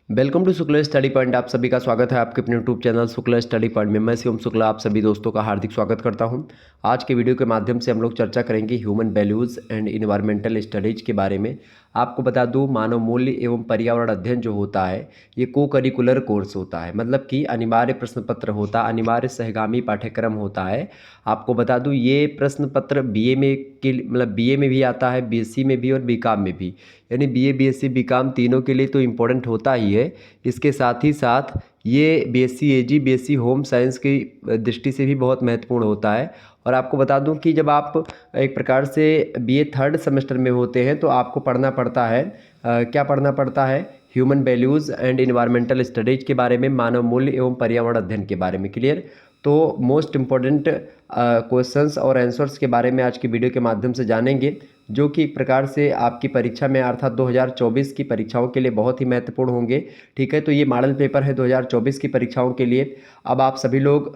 Welcome to Shukla study point. आप सभी का स्वागत है आपके अपने YouTube channel Shukla study point में। मैं शिवम शुक्ला आप सभी दोस्तों का हार्दिक स्वागत करता हूं। आज के वीडियो के माध्यम से हम लोग चर्चा करेंगे human values and environmental studies के बारे में। आपको बता दूं, मानव मूल्य एवं पर्यावरण अध्ययन जो होता है ये को करिकुलर कोर्स होता है, मतलब कि अनिवार्य प्रश्न पत्र होता है, अनिवार्य सहगामी पाठ्यक्रम होता है। आपको बता दूं ये प्रश्न पत्र बीए में के मतलब बीए में भी आता है, बीएससी में भी और बीकॉम में भी, यानी बीए बीएससी बीकॉम तीनों के लिए तो इम्पोर्टेंट होता ही है। इसके साथ ही साथ ये बीएससी एजी बीएससी होम साइंस की दृष्टि से भी बहुत महत्वपूर्ण होता है। और आपको बता दूं कि जब आप एक प्रकार से बीए थर्ड सेमेस्टर में होते हैं तो आपको पढ़ना पड़ता है क्या पढ़ना पड़ता है, human values and environmental studies के बारे में, मानव मूल्य एवं पर्यावरण अध्ययन के बारे में। क्लियर? तो मोस्ट इम्पॉर्टेंट क्वेश्चंस और आंसर्स के बारे में आज की वीडियो के माध्यम से जानेंगे, जो कि एक प्रकार से आपकी परीक्षा में अर्थात 2024 की परीक्षाओं के लिए बहुत ही महत्वपूर्ण होंगे। ठीक है, तो ये मॉडल पेपर है 2024 की परीक्षाओं के लिए। अब आप सभी लोग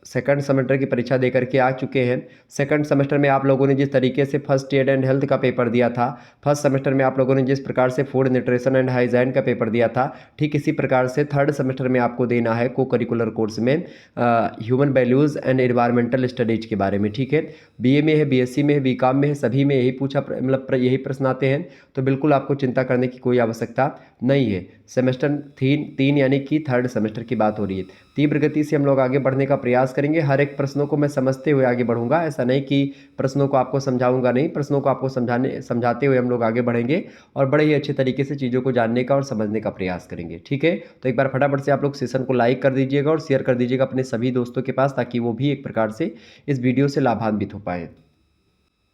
सेकंड सेमेस्टर की परीक्षा दे करके आ चुके हैं। सेकंड सेमेस्टर में आप लोगों ने जिस तरीके से फर्स्ट एड एंड हेल्थ का पेपर दिया था, फर्स्ट सेमेस्टर में आप लोगों ने जिस प्रकार से फूड न्यूट्रिशन एंड हाइजीन का पेपर दिया था, ठीक इसी प्रकार से थर्ड सेमेस्टर में आपको देना है को करिकुलर कोर्स में human values and environmental studies के बारे में। ठीक है, बीए में है, बीएससी में है, बीकॉम में है, सभी में यही पूछा मतलब यही प्रश्न आते हैं, तो बिल्कुल आपको चिंता करने की कोई आवश्यकता नहीं है। सेमेस्टर तीन यानी कि थर्ड सेमेस्टर की बात हो रही है। तीव्र गति से हम लोग आगे बढ़ने का प्रयास करेंगे। हर एक प्रश्नों को मैं समझते हुए आगे बढ़ूंगा, ऐसा नहीं कि प्रश्नों को आपको समझाऊंगा नहीं, प्रश्नों को आपको समझाते हुए हम लोग आगे बढ़ेंगे और बड़े ही अच्छे तरीके से चीज़ों को जानने का और समझने का प्रयास करेंगे। ठीक है, तो एक बार फटाफट से आप लोग सेशन को लाइक कर दीजिएगा और शेयर कर दीजिएगा अपने सभी दोस्तों के पास, ताकि वो भी एक प्रकार से इस वीडियो से लाभान्वित हो पाए।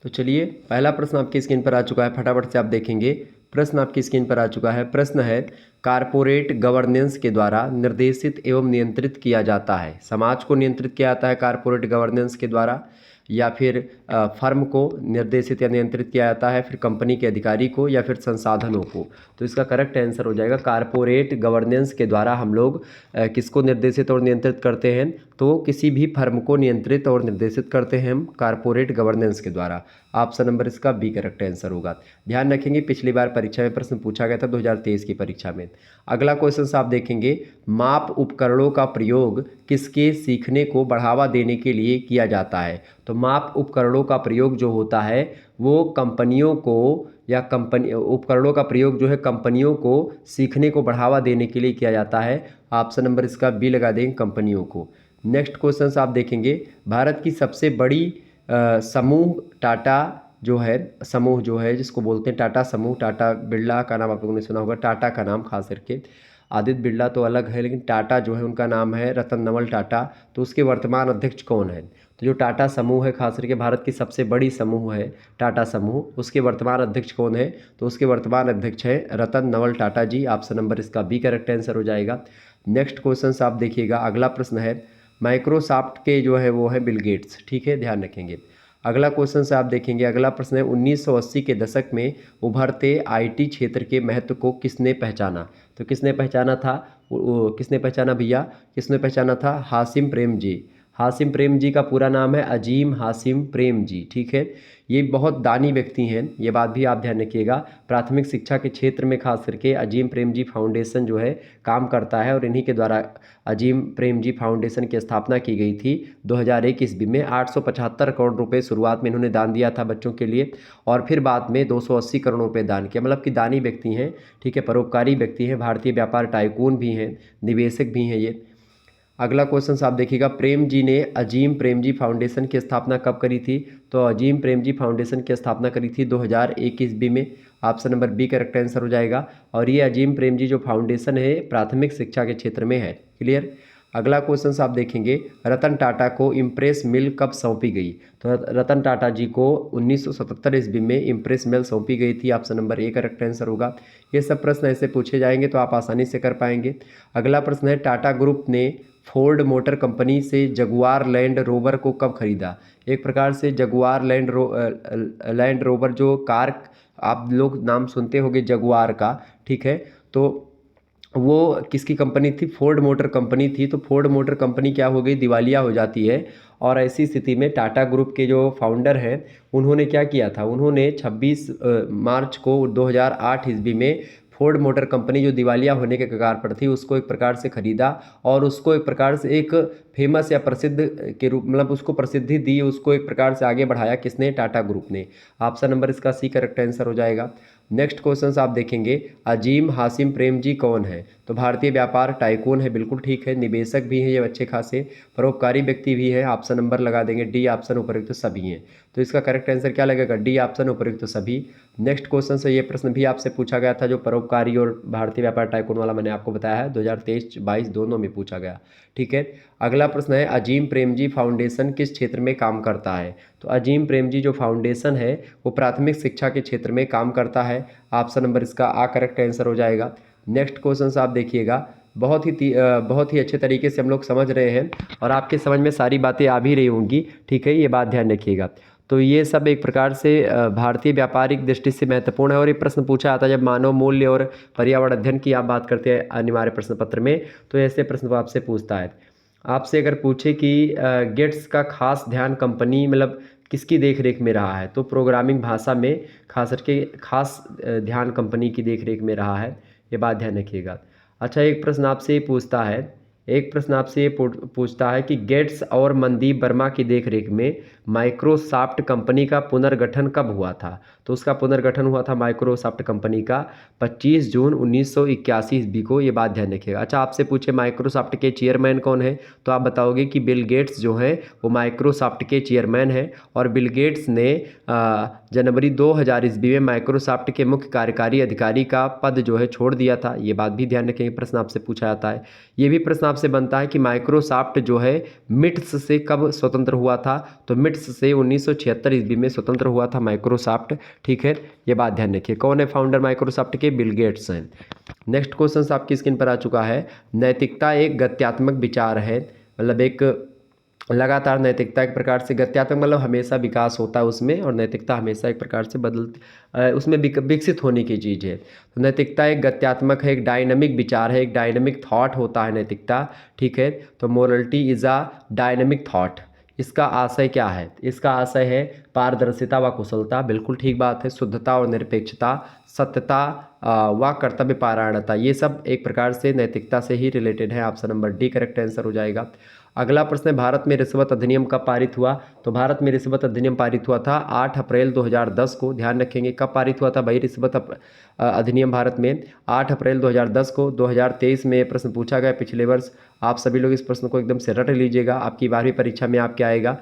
तो चलिए, पहला प्रश्न आपकी स्क्रीन पर आ चुका है, फटाफट से आप देखेंगे। प्रश्न आपकी स्क्रीन पर आ चुका है। प्रश्न है, कारपोरेट गवर्नेंस के द्वारा निर्देशित एवं नियंत्रित किया जाता है। समाज को नियंत्रित किया जाता है कारपोरेट गवर्नेंस के द्वारा, या फिर फर्म को निर्देशित या नियंत्रित किया जाता है, फिर कंपनी के अधिकारी को, या फिर संसाधनों को। तो इसका करेक्ट आंसर हो जाएगा कारपोरेट गवर्नेंस के द्वारा हम लोग किसको निर्देशित और नियंत्रित करते हैं, तो किसी भी फर्म को नियंत्रित और निर्देशित करते हैं हम कारपोरेट गवर्नेंस के द्वारा। ऑप्शन नंबर इसका बी करेक्ट आंसर होगा। ध्यान रखेंगे, पिछली बार परीक्षा में प्रश्न पूछा गया था 2023 की परीक्षा में। अगला क्वेश्चन आप देखेंगे, माप उपकरणों का प्रयोग किसके सीखने को बढ़ावा देने के लिए किया जाता है। तो माप उपकरणों का प्रयोग जो होता है वो कंपनियों को, या कंपनी उपकरणों का प्रयोग जो है कंपनियों को सीखने को बढ़ावा देने के लिए किया जाता है। ऑप्शन नंबर इसका बी लगा देंगे, कंपनियों को। नेक्स्ट क्वेश्चन आप देखेंगे, भारत की सबसे बड़ी समूह टाटा जो है, समूह जो है जिसको बोलते हैं टाटा समूह, टाटा बिरला का नाम आप लोगों ने सुना होगा, टाटा का नाम खास करके, आदित्य बिरला तो अलग है, लेकिन टाटा जो है उनका नाम है रतन नवल टाटा। तो उसके वर्तमान अध्यक्ष कौन है? तो जो टाटा समूह है, खास करके भारत की सबसे बड़ी समूह है टाटा समूह, उसके वर्तमान अध्यक्ष कौन है? तो उसके वर्तमान अध्यक्ष है रतन नवल टाटा जी। ऑप्शन नंबर इसका बी करेक्ट आंसर हो जाएगा। नेक्स्ट क्वेश्चन आप देखिएगा, अगला प्रश्न है, माइक्रोसॉफ्ट के जो है वो है बिल गेट्स। ठीक है, ध्यान रखेंगे। अगला क्वेश्चन से आप देखेंगे, अगला प्रश्न है, 1980 के दशक में उभरते आईटी क्षेत्र के महत्व को किसने पहचाना? तो किसने पहचाना था? किसने पहचाना भैया? किसने पहचाना था? हाशिम प्रेम जी। हाशिम प्रेम जी का पूरा नाम है अजीम हाशिम प्रेम जी। ठीक है, ये बहुत दानी व्यक्ति हैं, ये बात भी आप ध्यान रखिएगा। प्राथमिक शिक्षा के क्षेत्र में खास करके अजीम प्रेम जी फाउंडेशन जो है काम करता है, और इन्हीं के द्वारा अजीम प्रेम जी फाउंडेशन की स्थापना की गई थी 2001 ईस्वी में। 875 करोड़ रुपए शुरुआत में इन्होंने दान दिया था बच्चों के लिए, और फिर बाद में 280 करोड़ रुपए दान किया। मतलब कि दानी व्यक्ति हैं, ठीक है, परोपकारी व्यक्ति हैं, भारतीय व्यापार टाइकून भी हैं, निवेशक भी हैं ये। अगला क्वेश्चन आप देखिएगा, प्रेम जी ने अजीम प्रेम जी फाउंडेशन की स्थापना कब करी थी? तो अजीम प्रेम जी फाउंडेशन की स्थापना करी थी 2001 ईस्वी में। Option number B correct answer हो जाएगा। और ये अजीम प्रेम जी जो फाउंडेशन है प्राथमिक शिक्षा के क्षेत्र में है। क्लियर? अगला क्वेश्चन आप देखेंगे, रतन टाटा को इम्प्रेस मिल कब सौंपी गई? तो रतन टाटा जी को 1977 ईस्वी में इम्प्रेस मिल सौंपी गई थी। Option number A correct answer होगा। ये सब प्रश्न ऐसे पूछे जाएंगे तो आप आसानी से कर पाएंगे। अगला प्रश्न है, टाटा ग्रुप ने फोर्ड मोटर कंपनी से जगुआर लैंड रोवर को कब खरीदा? एक प्रकार से जगुआर लैंड रोवर जो कार आप लोग नाम सुनते होंगे जगुआर का, ठीक है, तो वो किसकी कंपनी थी? फोर्ड मोटर कंपनी थी। तो फोर्ड मोटर कंपनी क्या हो गई? दिवालिया हो जाती है। और ऐसी स्थिति में टाटा ग्रुप के जो फाउंडर हैं उन्होंने क्या किया था? उन्होंने 26 मार्च को 2008 ईस्वी में फोर्ड मोटर कंपनी जो दिवालिया होने के कगार पर थी उसको एक प्रकार से खरीदा और उसको एक प्रकार से एक फेमस या प्रसिद्ध के रूप मतलब उसको प्रसिद्धि दी, उसको एक प्रकार से आगे बढ़ाया किसने? टाटा ग्रुप ने। ऑप्शन नंबर इसका सी करेक्ट आंसर हो जाएगा। नेक्स्ट क्वेश्चन आप देखेंगे, अजीम हाशिम प्रेमजी कौन है? तो भारतीय व्यापार टाइकून है, बिल्कुल ठीक है। निवेशक भी हैं ये अच्छे खासे, परोपकारी व्यक्ति भी है। ऑप्शन नंबर लगा देंगे डी, ऑप्शन उपयुक्त सभी हैं। तो इसका करेक्ट आंसर क्या लगेगा? डी ऑप्शन उपयुक्त सभी। नेक्स्ट क्वेश्चन से ये प्रश्न भी आपसे पूछा गया था, जो परोपकारी और भारतीय व्यापार टाइकून वाला मैंने आपको बताया है, 2023-22 दोनों में पूछा गया। ठीक है, अगला प्रश्न है, अजीम प्रेमजी फाउंडेशन किस क्षेत्र में काम करता है? तो अजीम प्रेमजी जो फाउंडेशन है वो प्राथमिक शिक्षा के क्षेत्र में काम करता है। ऑप्शन नंबर इसका आ करेक्ट आंसर हो जाएगा। नेक्स्ट क्वेश्चन आप देखिएगा, बहुत ही अच्छे तरीके से हम लोग समझ रहे हैं और आपके समझ में सारी बातें आ भी रही होंगी। ठीक है, ये बात ध्यान रखिएगा। तो ये सब एक प्रकार से भारतीय व्यापारिक दृष्टि से महत्वपूर्ण है और ये प्रश्न पूछा जाता है जब मानव मूल्य और पर्यावरण अध्ययन की आप बात करते हैं अनिवार्य प्रश्न पत्र में, तो ऐसे प्रश्न आपसे पूछता है। आपसे अगर पूछे कि गेट्स का खास ध्यान कंपनी मतलब किसकी देखरेख में रहा है, तो प्रोग्रामिंग भाषा में खास ध्यान कंपनी की देखरेख में रहा है, ये बात ध्यान रखिएगा। अच्छा, एक प्रश्न आपसे ये पूछता है कि गेट्स और मनदीप वर्मा की देखरेख में माइक्रोसॉफ्ट कंपनी का पुनर्गठन कब हुआ था? तो उसका पुनर्गठन हुआ था माइक्रोसॉफ्ट कंपनी का 25 जून 1981 ईस्वी को, ये बात ध्यान रखिएगा। अच्छा, आपसे पूछे माइक्रोसॉफ्ट के चेयरमैन कौन है, तो आप बताओगे कि बिल गेट्स जो हैं वो माइक्रोसॉफ्ट के चेयरमैन हैं और बिल गेट्स ने जनवरी 2000 ईस्वी में माइक्रोसॉफ्ट के मुख्य कार्यकारी अधिकारी का पद जो है छोड़ दिया था। ये बात भी ध्यान रखेंगे, प्रश्न आपसे पूछा जाता है। ये भी प्रश्न आपसे बनता है कि माइक्रोसॉफ्ट जो है मिट्स से कब स्वतंत्र हुआ था? तो मिट्स से 1976 ईस्वी में स्वतंत्र हुआ था माइक्रोसॉफ्ट। ठीक है, ये बात ध्यान रखिए। कौन है फाउंडर माइक्रोसॉफ्ट के? बिल गेट्स हैं। नेक्स्ट क्वेश्चन आपकी स्क्रीन पर आ चुका है, नैतिकता एक गत्यात्मक विचार है, मतलब एक लगातार नैतिकता एक प्रकार से गत्यात्मक मतलब हमेशा विकास होता है उसमें, और नैतिकता हमेशा एक प्रकार से उसमें विकसित होने की चीज़ है। तो नैतिकता एक गत्यात्मक है, एक डायनामिक विचार है, एक डायनामिक थॉट होता है नैतिकता। ठीक है, तो morality is a dynamic thought. इसका आशय क्या है? इसका आशय है पारदर्शिता व कुशलता, बिल्कुल ठीक बात है। शुद्धता और निरपेक्षता, सत्यता व कर्तव्य पारायणता, ये सब एक प्रकार से नैतिकता से ही रिलेटेड है। Option number D correct answer हो जाएगा। अगला प्रश्न है, भारत में रिश्वत अधिनियम कब पारित हुआ? तो भारत में रिश्वत अधिनियम पारित हुआ था 8 अप्रैल 2010 को। ध्यान रखेंगे कब पारित हुआ था भाई रिश्वत अधिनियम भारत में? 8 अप्रैल 2010 को। 2023 में ये प्रश्न पूछा गया पिछले वर्ष। आप सभी लोग इस प्रश्न को एकदम से रट लीजिएगा, आपकी 12वीं परीक्षा में आपके आएगा।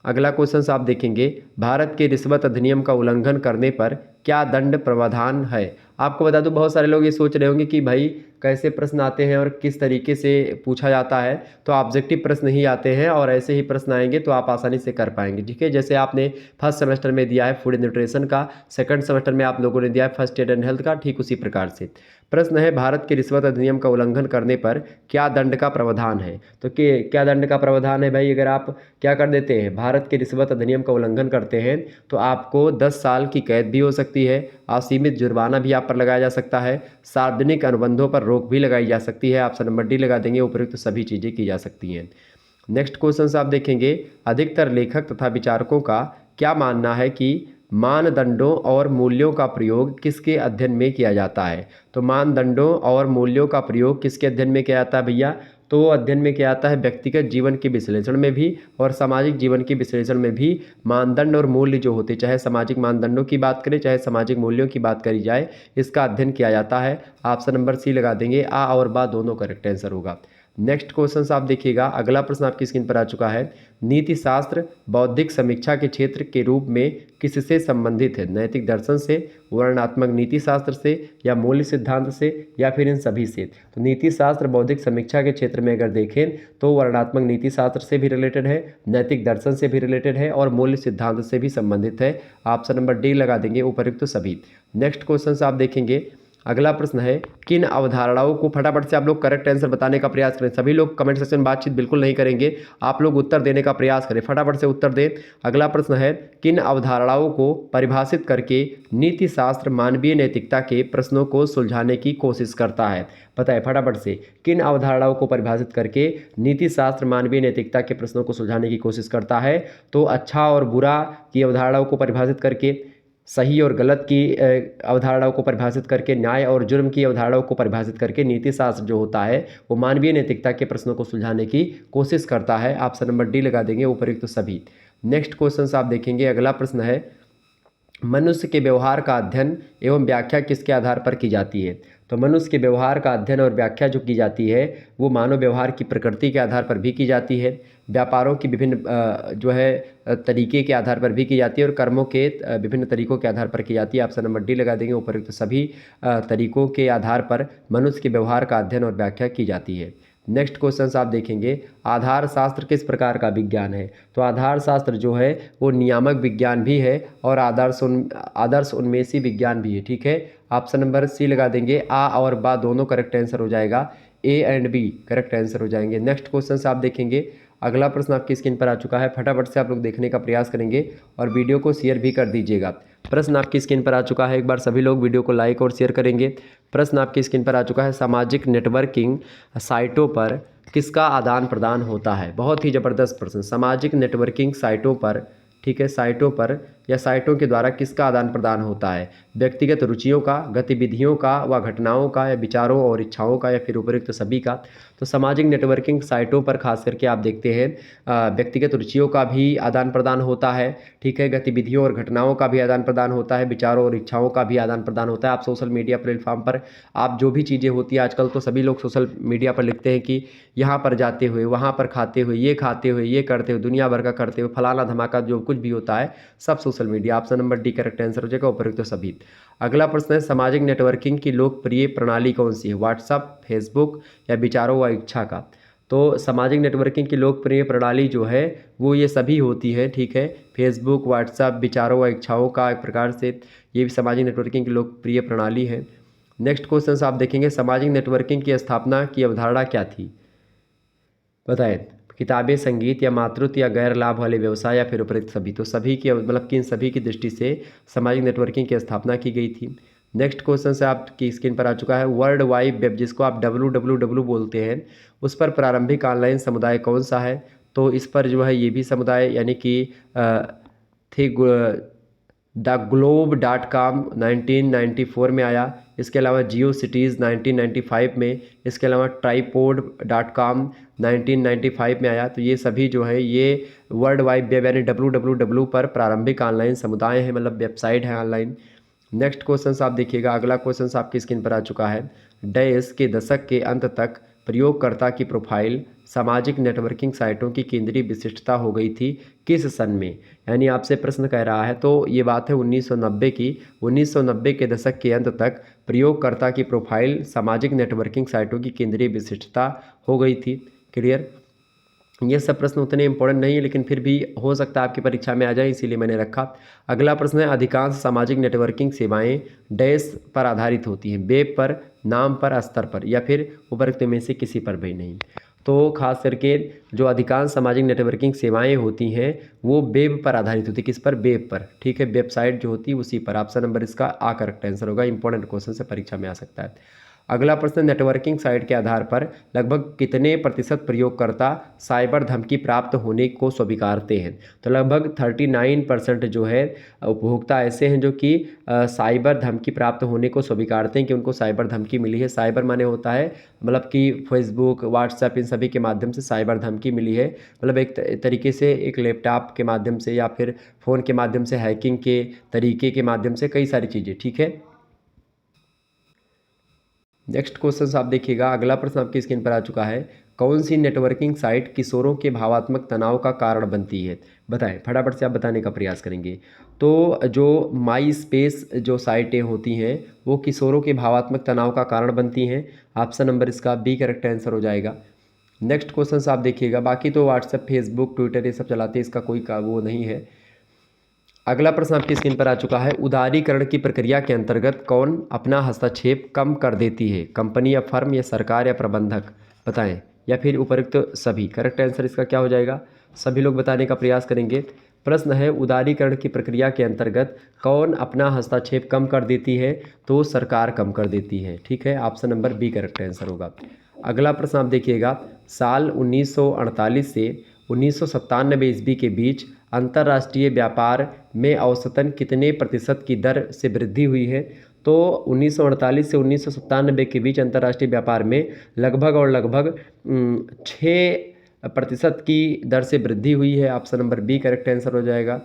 अगला क्वेश्चन आप देखेंगे, भारत के रिश्वत अधिनियम का उल्लंघन करने पर क्या दंड प्रावधान है? आपको बता दूं, बहुत सारे लोग ये सोच रहे होंगे कि भाई कैसे प्रश्न आते हैं और किस तरीके से पूछा जाता है। तो ऑब्जेक्टिव प्रश्न ही आते हैं और ऐसे ही प्रश्न आएंगे तो आप आसानी से कर पाएंगे। ठीक है, जैसे आपने फर्स्ट सेमेस्टर में दिया है फूड एंड न्यूट्रिशन का, सेकंड सेमेस्टर में आप लोगों ने दिया है फर्स्ट एड एंड हेल्थ का, ठीक उसी प्रकार से प्रश्न है, भारत के रिश्वत अधिनियम का उल्लंघन करने पर क्या दंड का प्रावधान है? तो क्या दंड का प्रावधान है भाई? अगर आप क्या कर देते हैं, भारत के रिश्वत अधिनियम का उल्लंघन करते हैं तो आपको 10 साल की कैद भी हो सकती है, असीमित जुर्माना भी आप पर लगाया जा सकता है, सार्वजनिक अनुबंधों पर रोक भी लगाई जा सकती है। ऑप्शन नंबर डी लगा देंगे, उपयुक्त सभी चीज़ें की जा सकती हैं। नेक्स्ट क्वेश्चन आप देखेंगे, अधिकतर लेखक तथा विचारकों का क्या मानना है कि मानदंडों और मूल्यों का प्रयोग किसके अध्ययन में किया जाता है? तो मानदंडों और मूल्यों का प्रयोग किसके अध्ययन में किया जाता है भैया? तो अध्ययन में किया जाता है व्यक्तिगत जीवन के विश्लेषण में भी और सामाजिक जीवन के विश्लेषण में भी। मानदंड और मूल्य जो होते, चाहे सामाजिक मानदंडों की बात करें चाहे सामाजिक मूल्यों की बात करी जाए, इसका अध्ययन किया जाता है। ऑप्शन नंबर सी लगा देंगे, आ और बा दोनों करेक्ट आंसर होगा। नेक्स्ट क्वेश्चन आप देखिएगा, अगला प्रश्न आपकी स्क्रीन पर आ चुका है, नीति शास्त्र बौद्धिक समीक्षा के क्षेत्र के रूप में किससे संबंधित है? नैतिक दर्शन से, वर्णनात्मक नीति शास्त्र से, या मूल्य सिद्धांत से, या फिर इन सभी से? तो नीति शास्त्र बौद्धिक समीक्षा के क्षेत्र में अगर देखें तो वर्णनात्मक नीति शास्त्र से भी रिलेटेड है, नैतिक दर्शन से भी रिलेटेड है और मूल्य सिद्धांत से भी संबंधित है। ऑप्शन नंबर डी लगा देंगे, उपयुक्त सभी। नेक्स्ट क्वेश्चन आप देखेंगे, अगला प्रश्न है, किन अवधारणाओं को, फटाफट से आप लोग करेक्ट आंसर बताने का प्रयास करें। सभी लोग कमेंट सेक्शन में बातचीत बिल्कुल नहीं करेंगे, आप लोग उत्तर देने का प्रयास करें, फटाफट से उत्तर दें। अगला प्रश्न है, किन अवधारणाओं को परिभाषित करके नीति शास्त्र मानवीय नैतिकता के प्रश्नों को सुलझाने की कोशिश करता है? पता है फटाफट से, किन अवधारणाओं को परिभाषित करके नीति शास्त्र मानवीय नैतिकता के प्रश्नों को सुलझाने की कोशिश करता है? तो अच्छा और बुरा की अवधारणाओं को परिभाषित करके, सही और गलत की अवधारणाओं को परिभाषित करके, न्याय और जुर्म की अवधारणाओं को परिभाषित करके नीति शास्त्र जो होता है वो मानवीय नैतिकता के प्रश्नों को सुलझाने की कोशिश करता है। ऑप्शन नंबर डी लगा देंगे, उपर्युक्त सभी। नेक्स्ट क्वेश्चन आप देखेंगे, अगला प्रश्न है मनुष्य के व्यवहार का अध्ययन एवं व्याख्या किसके आधार पर की जाती है। तो मनुष्य के व्यवहार का अध्ययन और व्याख्या जो की जाती है वो मानव व्यवहार की प्रकृति के आधार पर भी की जाती है, व्यापारों की विभिन्न जो है तरीके के आधार पर भी की जाती है, और कर्मों के विभिन्न तरीकों के आधार पर की जाती है। ऑप्शन नंबर डी लगा देंगे, उपयुक्त सभी तरीकों के आधार पर मनुष्य के व्यवहार का अध्ययन और व्याख्या की जाती है। नेक्स्ट क्वेश्चन आप देखेंगे, आधार शास्त्र किस प्रकार का विज्ञान है। तो आधार शास्त्र जो है वो नियामक विज्ञान भी है और आदर्श उन्मेषी विज्ञान भी है। ठीक है, ऑप्शन नंबर सी लगा देंगे, आ और बा दोनों करेक्ट आंसर हो जाएगा, A and B correct answer हो जाएंगे। नेक्स्ट क्वेश्चन आप देखेंगे, अगला प्रश्न आपकी स्क्रीन पर आ चुका है, फटाफट से आप लोग देखने का प्रयास करेंगे और वीडियो को शेयर भी कर दीजिएगा। प्रश्न आपकी स्क्रीन पर आ चुका है, एक बार सभी लोग वीडियो को लाइक और शेयर करेंगे। प्रश्न आपकी स्क्रीन पर आ चुका है, सामाजिक नेटवर्किंग साइटों पर किसका आदान प्रदान होता है। बहुत ही ज़बरदस्त प्रश्न, सामाजिक नेटवर्किंग साइटों पर, ठीक है, साइटों पर या साइटों के द्वारा किसका आदान प्रदान होता है। व्यक्तिगत रुचियों का, गतिविधियों का व घटनाओं का, या विचारों और इच्छाओं का, या फिर उपयुक्त सभी का। तो सामाजिक नेटवर्किंग साइटों पर खास करके आप देखते हैं व्यक्तिगत रुचियों का भी आदान प्रदान होता है, ठीक है, गतिविधियों और घटनाओं का भी आदान प्रदान होता है, विचारों और इच्छाओं का भी आदान प्रदान होता है। आप सोशल मीडिया प्लेटफॉर्म पर आप जो भी चीज़ें होती है आजकल, तो सभी लोग सोशल मीडिया पर लिखते हैं कि यहाँ पर जाते हुए, वहाँ पर खाते हुए, ये खाते हुए, ये करते हुए, दुनिया भर का करते हुए, फलाना धमाका, जो कुछ भी होता है सब social media. Option number D correct answer हो जाएगा, उपयुक्त तो सभी। अगला प्रश्न है, सामाजिक नेटवर्किंग की लोकप्रिय प्रणाली कौन सी है। व्हाट्सएप, फेसबुक या विचारों व इच्छा का। तो सामाजिक नेटवर्किंग की लोकप्रिय प्रणाली जो है वो ये सभी होती है, ठीक है, फेसबुक, व्हाट्सएप, विचारों व इच्छाओं का एक प्रकार से ये भी सामाजिक नेटवर्किंग की लोकप्रिय प्रणाली है। नेक्स्ट क्वेश्चन आप देखेंगे, सामाजिक नेटवर्किंग की स्थापना की अवधारणा क्या थी, बताएं। किताबें, संगीत या मातृत्व या गैर लाभ वाले व्यवसाय या फिर उपयुक्त सभी। तो सभी की मतलब कि इन सभी की दृष्टि से सामाजिक नेटवर्किंग की स्थापना की गई थी। नेक्स्ट क्वेश्चन से आपकी स्क्रीन पर आ चुका है, वर्ल्ड वाइड वेब जिसको आप WWW बोलते हैं, उस पर प्रारंभिक ऑनलाइन समुदाय कौन सा है। तो इस पर जो है ये भी समुदाय यानी कि थे theglobe.com 1994 में आया। इसके अलावा जियो सिटीज़ 1995 में, इसके अलावा tripod.com 1995 में आया। तो ये सभी जो है ये वर्ल्ड वाइड वेब यानी WWW पर प्रारंभिक ऑनलाइन समुदाय है, मतलब वेबसाइट है ऑनलाइन। नेक्स्ट क्वेश्चन आप देखिएगा, अगला क्वेश्चन आपकी स्क्रीन पर आ चुका है, डैश के दशक के अंत तक प्रयोगकर्ता की प्रोफाइल सामाजिक नेटवर्किंग साइटों की केंद्रीय विशिष्टता हो गई थी किस सन में। यानी आपसे प्रश्न कह रहा है, तो ये बात है 1990 की। 1990 के दशक के अंत तक प्रयोगकर्ता की प्रोफाइल सामाजिक नेटवर्किंग साइटों की केंद्रीय विशिष्टता हो गई थी। क्लियर। ये सब प्रश्न उतने इंपॉर्टेंट नहीं है, लेकिन फिर भी हो सकता है आपकी परीक्षा में आ जाए, इसीलिए मैंने रखा। अगला प्रश्न है, अधिकांश सामाजिक नेटवर्किंग सेवाएं डैश पर आधारित होती हैं, वेब पर, नाम पर, स्तर पर, या फिर उपरोक्त में से किसी पर भी नहीं। तो खास करके जो अधिकांश सामाजिक नेटवर्किंग सेवाएं होती हैं वो वेब पर आधारित होती है। किस पर, वेब पर, ठीक है, वेबसाइट जो होती है उसी पर। ऑप्शन नंबर इसका आ करेक्ट आंसर होगा, इंपॉर्टेंट क्वेश्चन से परीक्षा में आ सकता है। अगला प्रश्न, नेटवर्किंग साइट के आधार पर लगभग कितने प्रतिशत प्रयोगकर्ता साइबर धमकी प्राप्त होने को स्वीकारते हैं। तो लगभग 39% जो है उपभोक्ता ऐसे हैं जो कि साइबर धमकी प्राप्त होने को स्वीकारते हैं कि उनको साइबर धमकी मिली है। साइबर माने होता है मतलब कि फेसबुक, व्हाट्सएप, इन सभी के माध्यम से साइबर धमकी मिली है, मतलब एक तरीके से एक लैपटॉप के माध्यम से या फिर फ़ोन के माध्यम से, हैकिंग के तरीके के माध्यम से, कई सारी चीज़ें, ठीक है। नेक्स्ट क्वेश्चन आप देखिएगा, अगला प्रश्न आपकी स्क्रीन पर आ चुका है, कौन सी नेटवर्किंग साइट किशोरों के भावात्मक तनाव का कारण बनती है। बताएं, फटाफट से आप बताने का प्रयास करेंगे। तो जो माई स्पेस जो साइटें होती हैं वो किशोरों के भावात्मक तनाव का कारण बनती हैं। ऑप्शन नंबर इसका बी करेक्ट आंसर हो जाएगा। नेक्स्ट क्वेश्चन आप देखिएगा, बाकी तो व्हाट्सएप, फेसबुक, ट्विटर ये सब चलाते हैं, इसका कोई वो नहीं है। अगला प्रश्न आपकी स्क्रीन पर आ चुका है, उदारीकरण की प्रक्रिया के अंतर्गत कौन अपना हस्तक्षेप कम कर देती है, कंपनी या फर्म या सरकार या प्रबंधक। बताएं, या फिर उपयुक्त सभी। करेक्ट आंसर इसका क्या हो जाएगा, सभी लोग बताने का प्रयास करेंगे। प्रश्न है, उदारीकरण की प्रक्रिया के अंतर्गत कौन अपना हस्तक्षेप कम कर देती है। तो सरकार कम कर देती है, ठीक है, option number B correct answer होगा। अगला प्रश्न आप देखिएगा, साल 1948 से 1997 ईस्वी के बीच अंतर्राष्ट्रीय व्यापार में औसतन कितने प्रतिशत की दर से वृद्धि हुई है? तो 1948 से 1997 के बीच अंतर्राष्ट्रीय व्यापार में लगभग 6% की दर से वृद्धि हुई है। Option number B correct answer हो जाएगा।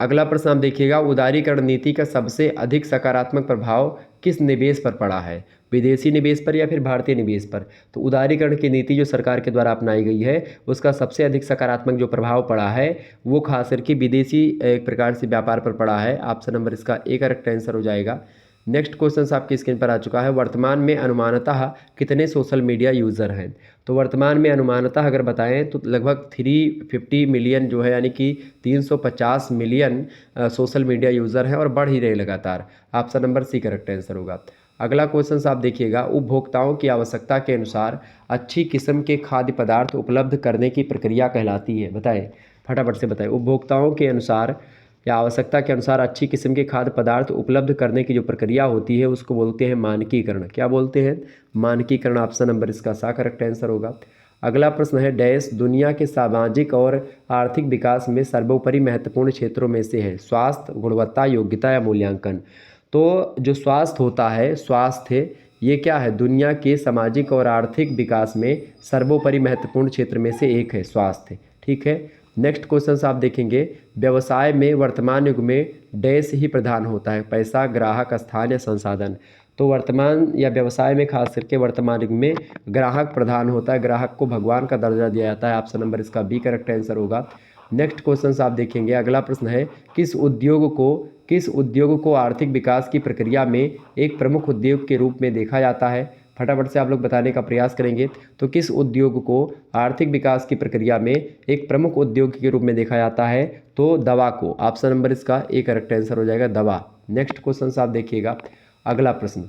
अगला प्रश्न आप देखिएगा, उदारीकरण नीति का सबसे अधिक सकारात्मक प्रभाव किस निवेश पर पड़ा है? विदेशी निवेश पर या फिर भारतीय निवेश पर? तो उदारीकरण की नीति जो सरकार के द्वारा अपनाई गई है उसका सबसे अधिक सकारात्मक जो प्रभाव पड़ा है वो खास करके विदेशी एक प्रकार से व्यापार पर पड़ा है। ऑप्शन नंबर इसका ए करेक्ट आंसर हो जाएगा। नेक्स्ट क्वेश्चन आपकी स्क्रीन पर आ चुका है, वर्तमान में अनुमानतः कितने सोशल मीडिया यूज़र हैं? तो वर्तमान में अनुमानतः अगर बताएं तो लगभग 350 मिलियन जो है यानी कि 350 मिलियन सोशल मीडिया यूज़र हैं और बढ़ ही रहे लगातार। Option number C correct answer होगा। अगला क्वेश्चन आप देखिएगा, उपभोक्ताओं की आवश्यकता के अनुसार अच्छी किस्म के खाद्य पदार्थ उपलब्ध करने की प्रक्रिया कहलाती है? बताएं, फटाफट से बताएं। उपभोक्ताओं के अनुसार या आवश्यकता के अनुसार अच्छी किस्म के खाद्य पदार्थ उपलब्ध करने की जो प्रक्रिया होती है उसको बोलते हैं मानकीकरण। क्या बोलते हैं? मानकीकरण। ऑप्शन नंबर इसका सा करेक्ट आंसर होगा। अगला प्रश्न है, डैश दुनिया के सामाजिक और आर्थिक विकास में सर्वोपरि महत्वपूर्ण क्षेत्रों में से है? स्वास्थ्य, गुणवत्ता, योग्यता या मूल्यांकन? तो जो स्वास्थ्य होता है, स्वास्थ्य ये क्या है? दुनिया के सामाजिक और आर्थिक विकास में सर्वोपरि महत्वपूर्ण क्षेत्र में से एक है स्वास्थ्य। ठीक है। नेक्स्ट क्वेश्चन आप देखेंगे, व्यवसाय में वर्तमान युग में डैश ही प्रधान होता है? पैसा, ग्राहक, स्थान या संसाधन? तो वर्तमान या व्यवसाय में खास करके वर्तमान युग में ग्राहक प्रधान होता है, ग्राहक को भगवान का दर्जा दिया जाता है। ऑप्शन नंबर इसका बी करेक्ट आंसर होगा। नेक्स्ट क्वेश्चन आप देखेंगे, अगला प्रश्न है, किस उद्योग को आर्थिक विकास की प्रक्रिया में एक प्रमुख उद्योग के रूप में देखा जाता है? फटाफट से आप लोग बताने का प्रयास करेंगे। तो किस उद्योग को आर्थिक विकास की प्रक्रिया में एक प्रमुख उद्योग के रूप में देखा जाता है? तो दवा को। ऑप्शन नंबर इसका ए करेक्ट आंसर हो जाएगा, दवा। नेक्स्ट क्वेश्चन आप देखिएगा, अगला प्रश्न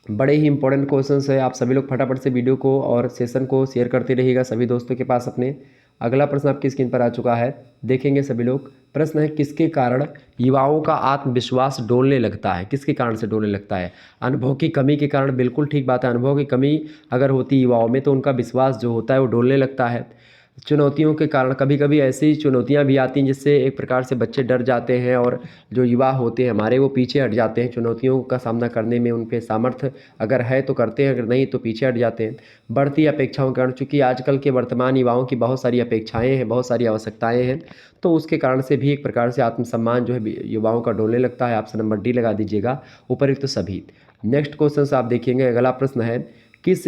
बड़े ही इंपॉर्टेंट क्वेश्चन है, आप सभी लोग फटाफट से वीडियो को और सेशन को शेयर करते रहिएगा सभी दोस्तों के पास अपने। अगला प्रश्न आपकी स्क्रीन पर आ चुका है, देखेंगे सभी लोग। प्रश्न है, किसके कारण युवाओं का आत्मविश्वास डोलने लगता है? किसके कारण से डोलने लगता है? अनुभव की कमी के कारण। बिल्कुल ठीक बात है, अनुभव की कमी अगर होती है युवाओं में तो उनका विश्वास जो होता है वो डोलने लगता है। चुनौतियों के कारण, कभी कभी ऐसी चुनौतियां भी आती हैं जिससे एक प्रकार से बच्चे डर जाते हैं और जो युवा होते हैं हमारे वो पीछे हट जाते हैं। चुनौतियों का सामना करने में उन पे सामर्थ्य अगर है तो करते हैं, अगर नहीं तो पीछे हट जाते हैं। बढ़ती अपेक्षाओं के कारण, चूँकि आजकल के वर्तमान युवाओं की बहुत सारी अपेक्षाएँ हैं, बहुत सारी आवश्यकताएँ हैं, तो उसके कारण से भी एक प्रकार से आत्मसम्मान जो है युवाओं का डोलने लगता है। ऑप्शन नंबर डी लगा दीजिएगा, उपयुक्त सभी। नेक्स्ट क्वेश्चन आप देखेंगे, अगला प्रश्न है, किस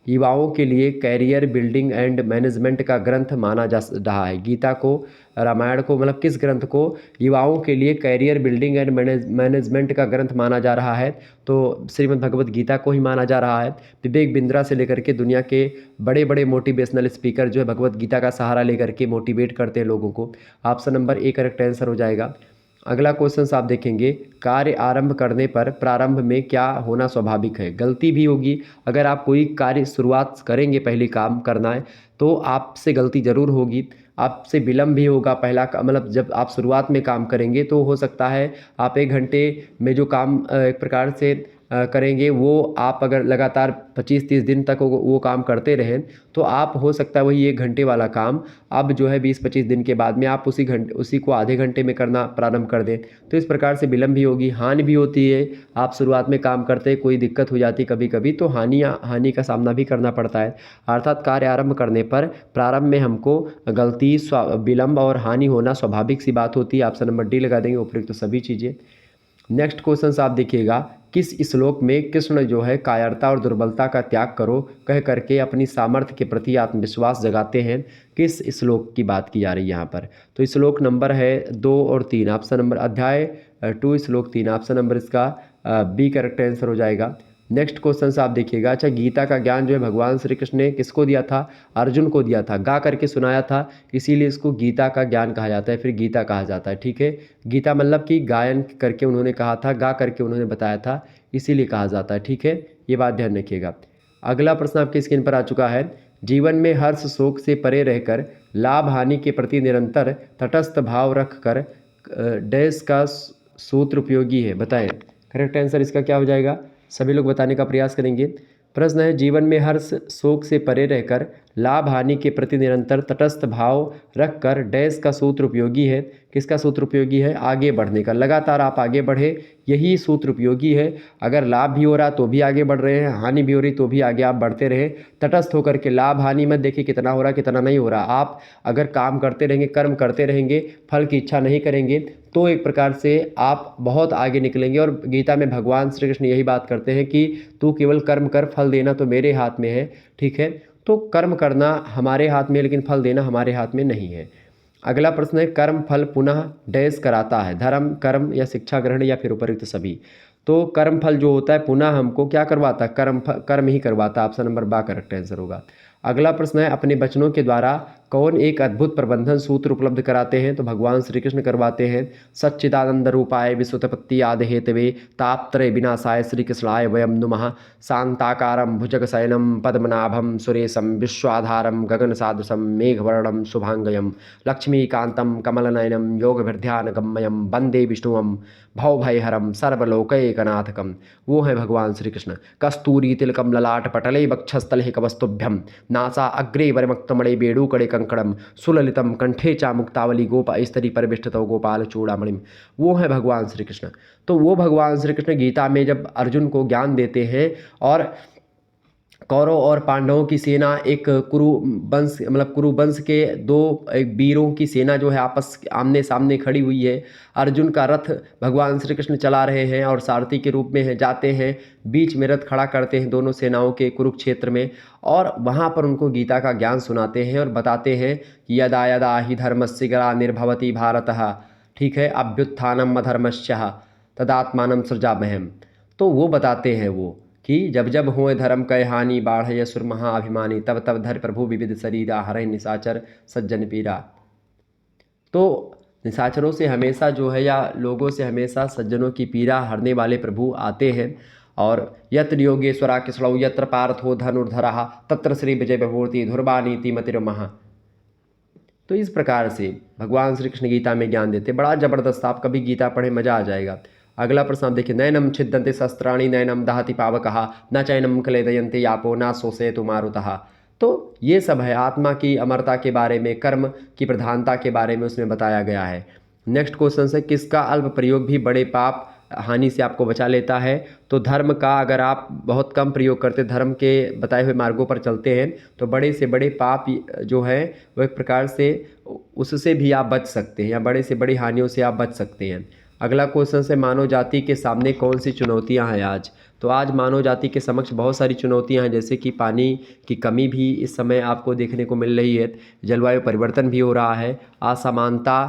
युवाओं के लिए कैरियर बिल्डिंग एंड मैनेजमेंट का ग्रंथ माना जा रहा है? गीता को, रामायण को, मतलब किस ग्रंथ को युवाओं के लिए कैरियर बिल्डिंग एंड मैनेजमेंट का ग्रंथ माना जा रहा है? तो श्रीमद् भगवत गीता को ही माना जा रहा है। विवेक बिंद्रा से लेकर के दुनिया के बड़े बड़े मोटिवेशनल स्पीकर जो है भगवत गीता का सहारा लेकर के मोटिवेट करते हैं लोगों को। Option number A correct answer हो जाएगा। अगला क्वेश्चन आप देखेंगे, कार्य आरंभ करने पर प्रारंभ में क्या होना स्वाभाविक है? गलती भी होगी। अगर आप कोई कार्य शुरुआत करेंगे, पहले काम करना है तो आपसे गलती ज़रूर होगी, आपसे विलम्ब भी होगा। पहला मतलब जब आप शुरुआत में काम करेंगे तो हो सकता है आप 1 घंटे में जो काम एक प्रकार से करेंगे वो आप अगर लगातार 25-30 दिन तक वो काम करते रहें तो आप हो सकता है वही 1 घंटे वाला काम अब जो है 20-25 दिन के बाद में आप उसी को आधे घंटे में करना प्रारंभ कर दें। तो इस प्रकार से विलम्ब भी होगी, हानि भी होती है। आप शुरुआत में काम करते कोई दिक्कत हो जाती कभी कभी तो हानि का सामना भी करना पड़ता है। अर्थात कार्य आरंभ करने पर प्रारंभ में हमको गलती, विलम्ब और हानि होना स्वाभाविक सी बात होती है। ऑप्शन नंबर डी लगा देंगे, उपयुक्त तो सभी चीज़ें। नेक्स्ट क्वेश्चन आप देखिएगा, किस श्लोक में कृष्ण जो है कायरता और दुर्बलता का त्याग करो कह करके अपनी सामर्थ्य के प्रति आत्मविश्वास जगाते हैं? किस श्लोक की बात की जा रही है यहाँ पर? तो श्लोक नंबर है 2 और 3। ऑप्शन नंबर अध्याय 2 श्लोक 3। ऑप्शन नंबर इसका बी करेक्ट आंसर हो जाएगा। नेक्स्ट क्वेश्चन आप देखिएगा, अच्छा गीता का ज्ञान जो है भगवान श्री कृष्ण ने किसको दिया था? अर्जुन को दिया था, गा करके सुनाया था, इसीलिए इसको गीता का ज्ञान कहा जाता है, फिर गीता कहा जाता है। ठीक है, गीता मतलब कि गायन करके उन्होंने कहा था, गा करके उन्होंने बताया था, इसीलिए कहा जाता है। ठीक है, ये बात ध्यान रखिएगा। अगला प्रश्न आपकी स्क्रीन पर आ चुका है, जीवन में हर्ष शोक से परे रहकर लाभ हानि के प्रति निरंतर तटस्थ भाव रखकर डैश का सूत्र उपयोगी है? बताएं। करेक्ट आंसर इसका क्या हो जाएगा? सभी लोग बताने का प्रयास करेंगे। प्रश्न है, जीवन में हर्ष शोक से परे रहकर लाभ हानि के प्रति निरंतर तटस्थ भाव रखकर डैश का सूत्र उपयोगी है। किसका सूत्र उपयोगी है? आगे बढ़ने का। लगातार आप आगे बढ़े, यही सूत्र उपयोगी है। अगर लाभ भी हो रहा तो भी आगे बढ़ रहे हैं, हानि भी हो रही तो भी आगे आप बढ़ते रहे। तटस्थ होकर के लाभ हानि मत देखिए कितना हो रहा कितना नहीं हो रहा। आप अगर काम करते रहेंगे, कर्म करते रहेंगे, फल की इच्छा नहीं करेंगे तो एक प्रकार से आप बहुत आगे निकलेंगे। और गीता में भगवान श्री कृष्ण यही बात करते हैं कि तू केवल कर्म कर, फल देना तो मेरे हाथ में है। ठीक है, तो कर्म करना हमारे हाथ में, लेकिन फल देना हमारे हाथ में नहीं है। अगला प्रश्न है, कर्म फल पुनः डैश कराता है? धर्म, कर्म या शिक्षा ग्रहण या फिर उपयुक्त सभी? तो कर्म फल जो होता है पुनः हमको क्या करवाता है? कर्म ही करवाता है। ऑप्शन नंबर बा करेक्ट आंसर होगा। अगला प्रश्न है, अपने वचनों के द्वारा कौन एक अद्भुत प्रबंधन सूत्र उपलब्ध कराते हैं? तो भगवान श्री कृष्ण करवाते हैं। सच्चिदानंद रूपाय विश्वोत्पत्ति आदि हेतवे तापत्रय विनाशाय श्री कृष्णाय वयम नुमः। शांताकारं भुजगशयनं पद्मनाभं सुरेशं विश्वाधारं गगन सादृशं मेघवर्णं शुभांगयं लक्ष्मीकांतं कमलनयनं योगभिर्ध्यानगम्यं वंदे विष्णुं भवभयहरं सर्वलोकैकनाथकं। वो है भगवान श्री कृष्ण। कस्तूरी तिलकम ललाट पटले वक्षस्थले कवस्तुभ्यं नासा अग्रे वरमक्तमणे बेडूकड़े कंकड़म सुललितम कंठे चा मुक्तावली गोप स्तरी परिविष्टतो गोपाल चूड़ामणिम। वो है भगवान श्री कृष्ण। तो वो भगवान श्री कृष्ण गीता में जब अर्जुन को ज्ञान देते हैं और कौरव और पांडवों की सेना एक कुरु वंश के दो एक वीरों की सेना जो है आपस आमने सामने खड़ी हुई है। अर्जुन का रथ भगवान श्री कृष्ण चला रहे हैं और सारथी के रूप में जाते हैं, बीच में रथ खड़ा करते हैं दोनों सेनाओं के कुरुक्षेत्र में, और वहाँ पर उनको गीता का ज्ञान सुनाते हैं और बताते हैं कि यदा यदा ही धर्मस्य ग्लानिर्भवति भारतः, ठीक है, अभ्युत्थानम अधर्मस्य तदात्मानं सृजाम्यहम्। तो वो बताते हैं वो कि जब जब होए धर्म कय हानि बाढ़य सुर महाअभिमानी तब तब धर प्रभु विविध शरीरा हरय निशाचर सज्जन पीरा। तो निशाचरों से हमेशा जो है या लोगों से हमेशा सज्जनों की पीड़ा हरने वाले प्रभु आते हैं। और यत्र योगेश्वरा कृष्णौ यत्र पार्थो धनुर्धरः तत्र श्री विजय विभूति धुर्वानीति मतिर्महा। तो इस प्रकार से भगवान श्री कृष्ण गीता में ज्ञान देते, बड़ा जबरदस्त। आप कभी गीता पढ़े, मजा आ जाएगा। अगला प्रश्न आप देखिए, नैनम छिद्दन्ते शस्त्राणि नैनम दहति पावकः न चैनम क्लेदयन्ते यापो न शोषयतु मारुतः। तो ये सब है आत्मा की अमरता के बारे में, कर्म की प्रधानता के बारे में उसमें बताया गया है। नेक्स्ट क्वेश्चन है, किसका अल्प प्रयोग भी बड़े पाप हानि से आपको बचा लेता है? तो धर्म का अगर आप बहुत कम प्रयोग करते, धर्म के बताए हुए मार्गों पर चलते हैं तो बड़े से बड़े पाप जो है वो एक प्रकार से उससे भी आप बच सकते हैं या बड़े से बड़ी हानियों से आप बच सकते हैं। अगला क्वेश्चन है, मानव जाति के सामने कौन सी चुनौतियां हैं आज? तो आज मानव जाति के समक्ष बहुत सारी चुनौतियां हैं, जैसे कि पानी की कमी भी इस समय आपको देखने को मिल रही है, जलवायु परिवर्तन भी हो रहा है, असमानता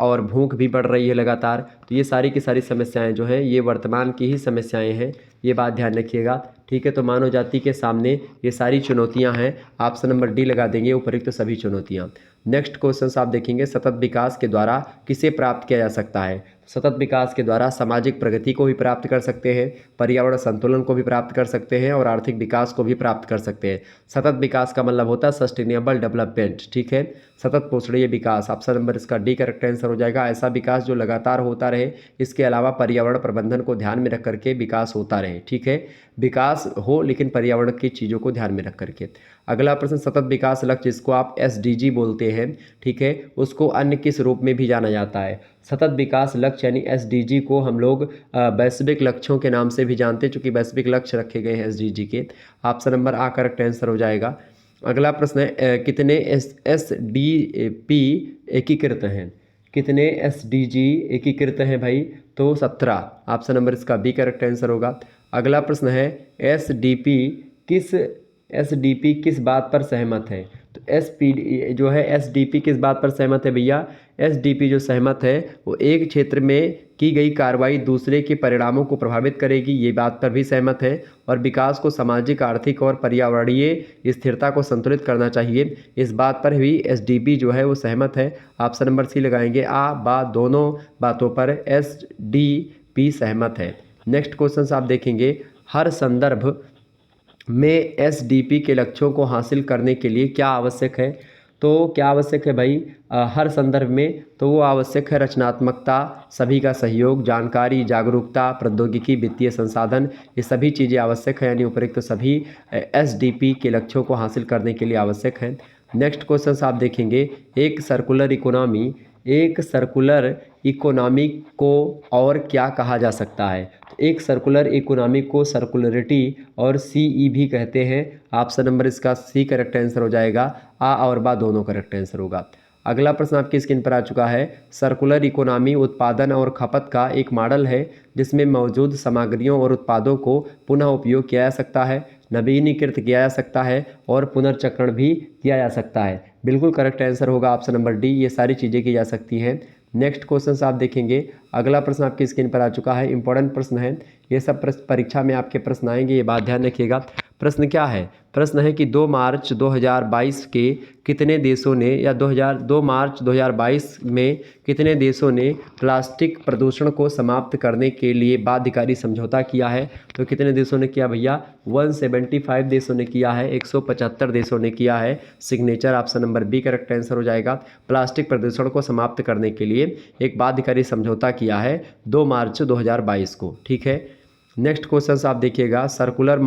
और भूख भी बढ़ रही है लगातार। तो ये सारी की सारी समस्याएं जो हैं ये वर्तमान की ही समस्याएं हैं, ये बात ध्यान रखिएगा। ठीक है, तो मानव जाति के सामने ये सारी चुनौतियां हैं। ऑप्शन नंबर डी लगा देंगे, उपयुक्त सभी चुनौतियां। नेक्स्ट क्वेश्चन आप देखेंगे, सतत विकास के द्वारा किसे प्राप्त किया जा सकता है? सतत विकास के द्वारा सामाजिक प्रगति को भी प्राप्त कर सकते हैं, पर्यावरण संतुलन को भी प्राप्त कर सकते हैं और आर्थिक विकास को भी प्राप्त कर सकते हैं। सतत विकास का मतलब होता है सस्टेनेबल डेवलपमेंट। ठीक है, सतत पोषणीय विकास। ऑप्शन नंबर इसका डी करेक्ट आंसर हो जाएगा। ऐसा विकास जो लगातार होता रहे, इसके अलावा पर्यावरण प्रबंधन को ध्यान में रख करके विकास होता रहे। ठीक है, विकास हो लेकिन पर्यावरण की चीज़ों को ध्यान में रख करके। अगला प्रश्न, सतत विकास लक्ष्य जिसको आप SDG बोलते हैं, ठीक है, उसको अन्य किस रूप में भी जाना जाता है? सतत विकास लक्ष्य यानी SDG को हम लोग वैश्विक लक्ष्यों के नाम से भी जानते हैं, चूँकि वैश्विक लक्ष्य रखे गए हैं SDG के। ऑप्शन नंबर आ करेक्ट आंसर हो जाएगा। अगला प्रश्न है, कितने SDP एकीकृत हैं? कितने SDG एकीकृत हैं भाई? तो 17। ऑप्शन नंबर इसका बी करेक्ट आंसर होगा। अगला प्रश्न है, SDP किस बात पर सहमत है? तो SDP किस बात पर सहमत है भैया? SDP जो सहमत है वो एक क्षेत्र में की गई कार्रवाई दूसरे के परिणामों को प्रभावित करेगी, ये बात पर भी सहमत है। और विकास को सामाजिक, आर्थिक और पर्यावरणीय स्थिरता को संतुलित करना चाहिए, इस बात पर भी SDP जो है वो सहमत है। ऑप्शन नंबर सी लगाएंगे। दोनों बातों पर SDP सहमत है। नेक्स्ट क्वेश्चन आप देखेंगे, हर संदर्भ में SDP के लक्ष्यों को हासिल करने के लिए क्या आवश्यक है? तो क्या आवश्यक है भाई हर संदर्भ में? तो वो आवश्यक है रचनात्मकता, सभी का सहयोग, जानकारी, जागरूकता, प्रौद्योगिकी, वित्तीय संसाधन, ये सभी चीज़ें आवश्यक है, यानी उपरोक्त सभी एसडीपी के लक्ष्यों को हासिल करने के लिए आवश्यक है। नेक्स्ट क्वेश्चन आप देखेंगे, एक सर्कुलर इकोनॉमी को और क्या कहा जा सकता है? तो एक सर्कुलर इकोनॉमी को सर्कुलरिटी और सीई भी कहते हैं। ऑप्शन नंबर इसका सी करेक्ट आंसर हो जाएगा। आ और बा दोनों करेक्ट आंसर होगा। अगला प्रश्न आपकी स्क्रीन पर आ चुका है। सर्कुलर इकोनॉमी उत्पादन और खपत का एक मॉडल है जिसमें मौजूद सामग्रियों और उत्पादों को पुनः उपयोग किया जा सकता है, नवीनीकृत किया जा सकता है और पुनर्चक्रण भी किया जा सकता है। बिल्कुल करेक्ट आंसर होगा ऑप्शन नंबर डी, ये सारी चीज़ें की जा सकती हैं। नेक्स्ट क्वेश्चन आप देखेंगे। अगला प्रश्न आपकी स्क्रीन पर आ चुका है, इंपॉर्टेंट प्रश्न है, ये सब प्रश्न परीक्षा में आपके प्रश्न आएंगे, ये बात ध्यान रखिएगा। प्रश्न क्या है? प्रश्न है कि 2 मार्च 2022 के कितने देशों ने या 2 मार्च 2022 में कितने देशों ने प्लास्टिक प्रदूषण को समाप्त करने के लिए बाध्यकारी समझौता किया है? तो कितने देशों ने किया भैया? 175 देशों ने किया है, 175 देशों ने किया है signature. Option number B correct answer हो जाएगा। प्लास्टिक प्रदूषण को समाप्त करने के लिए एक बाध्यकारी समझौता किया है 2 मार्च 2022 को। ठीक है, नेक्स्ट क्वेश्चन आप देखिएगा। सर्कुलर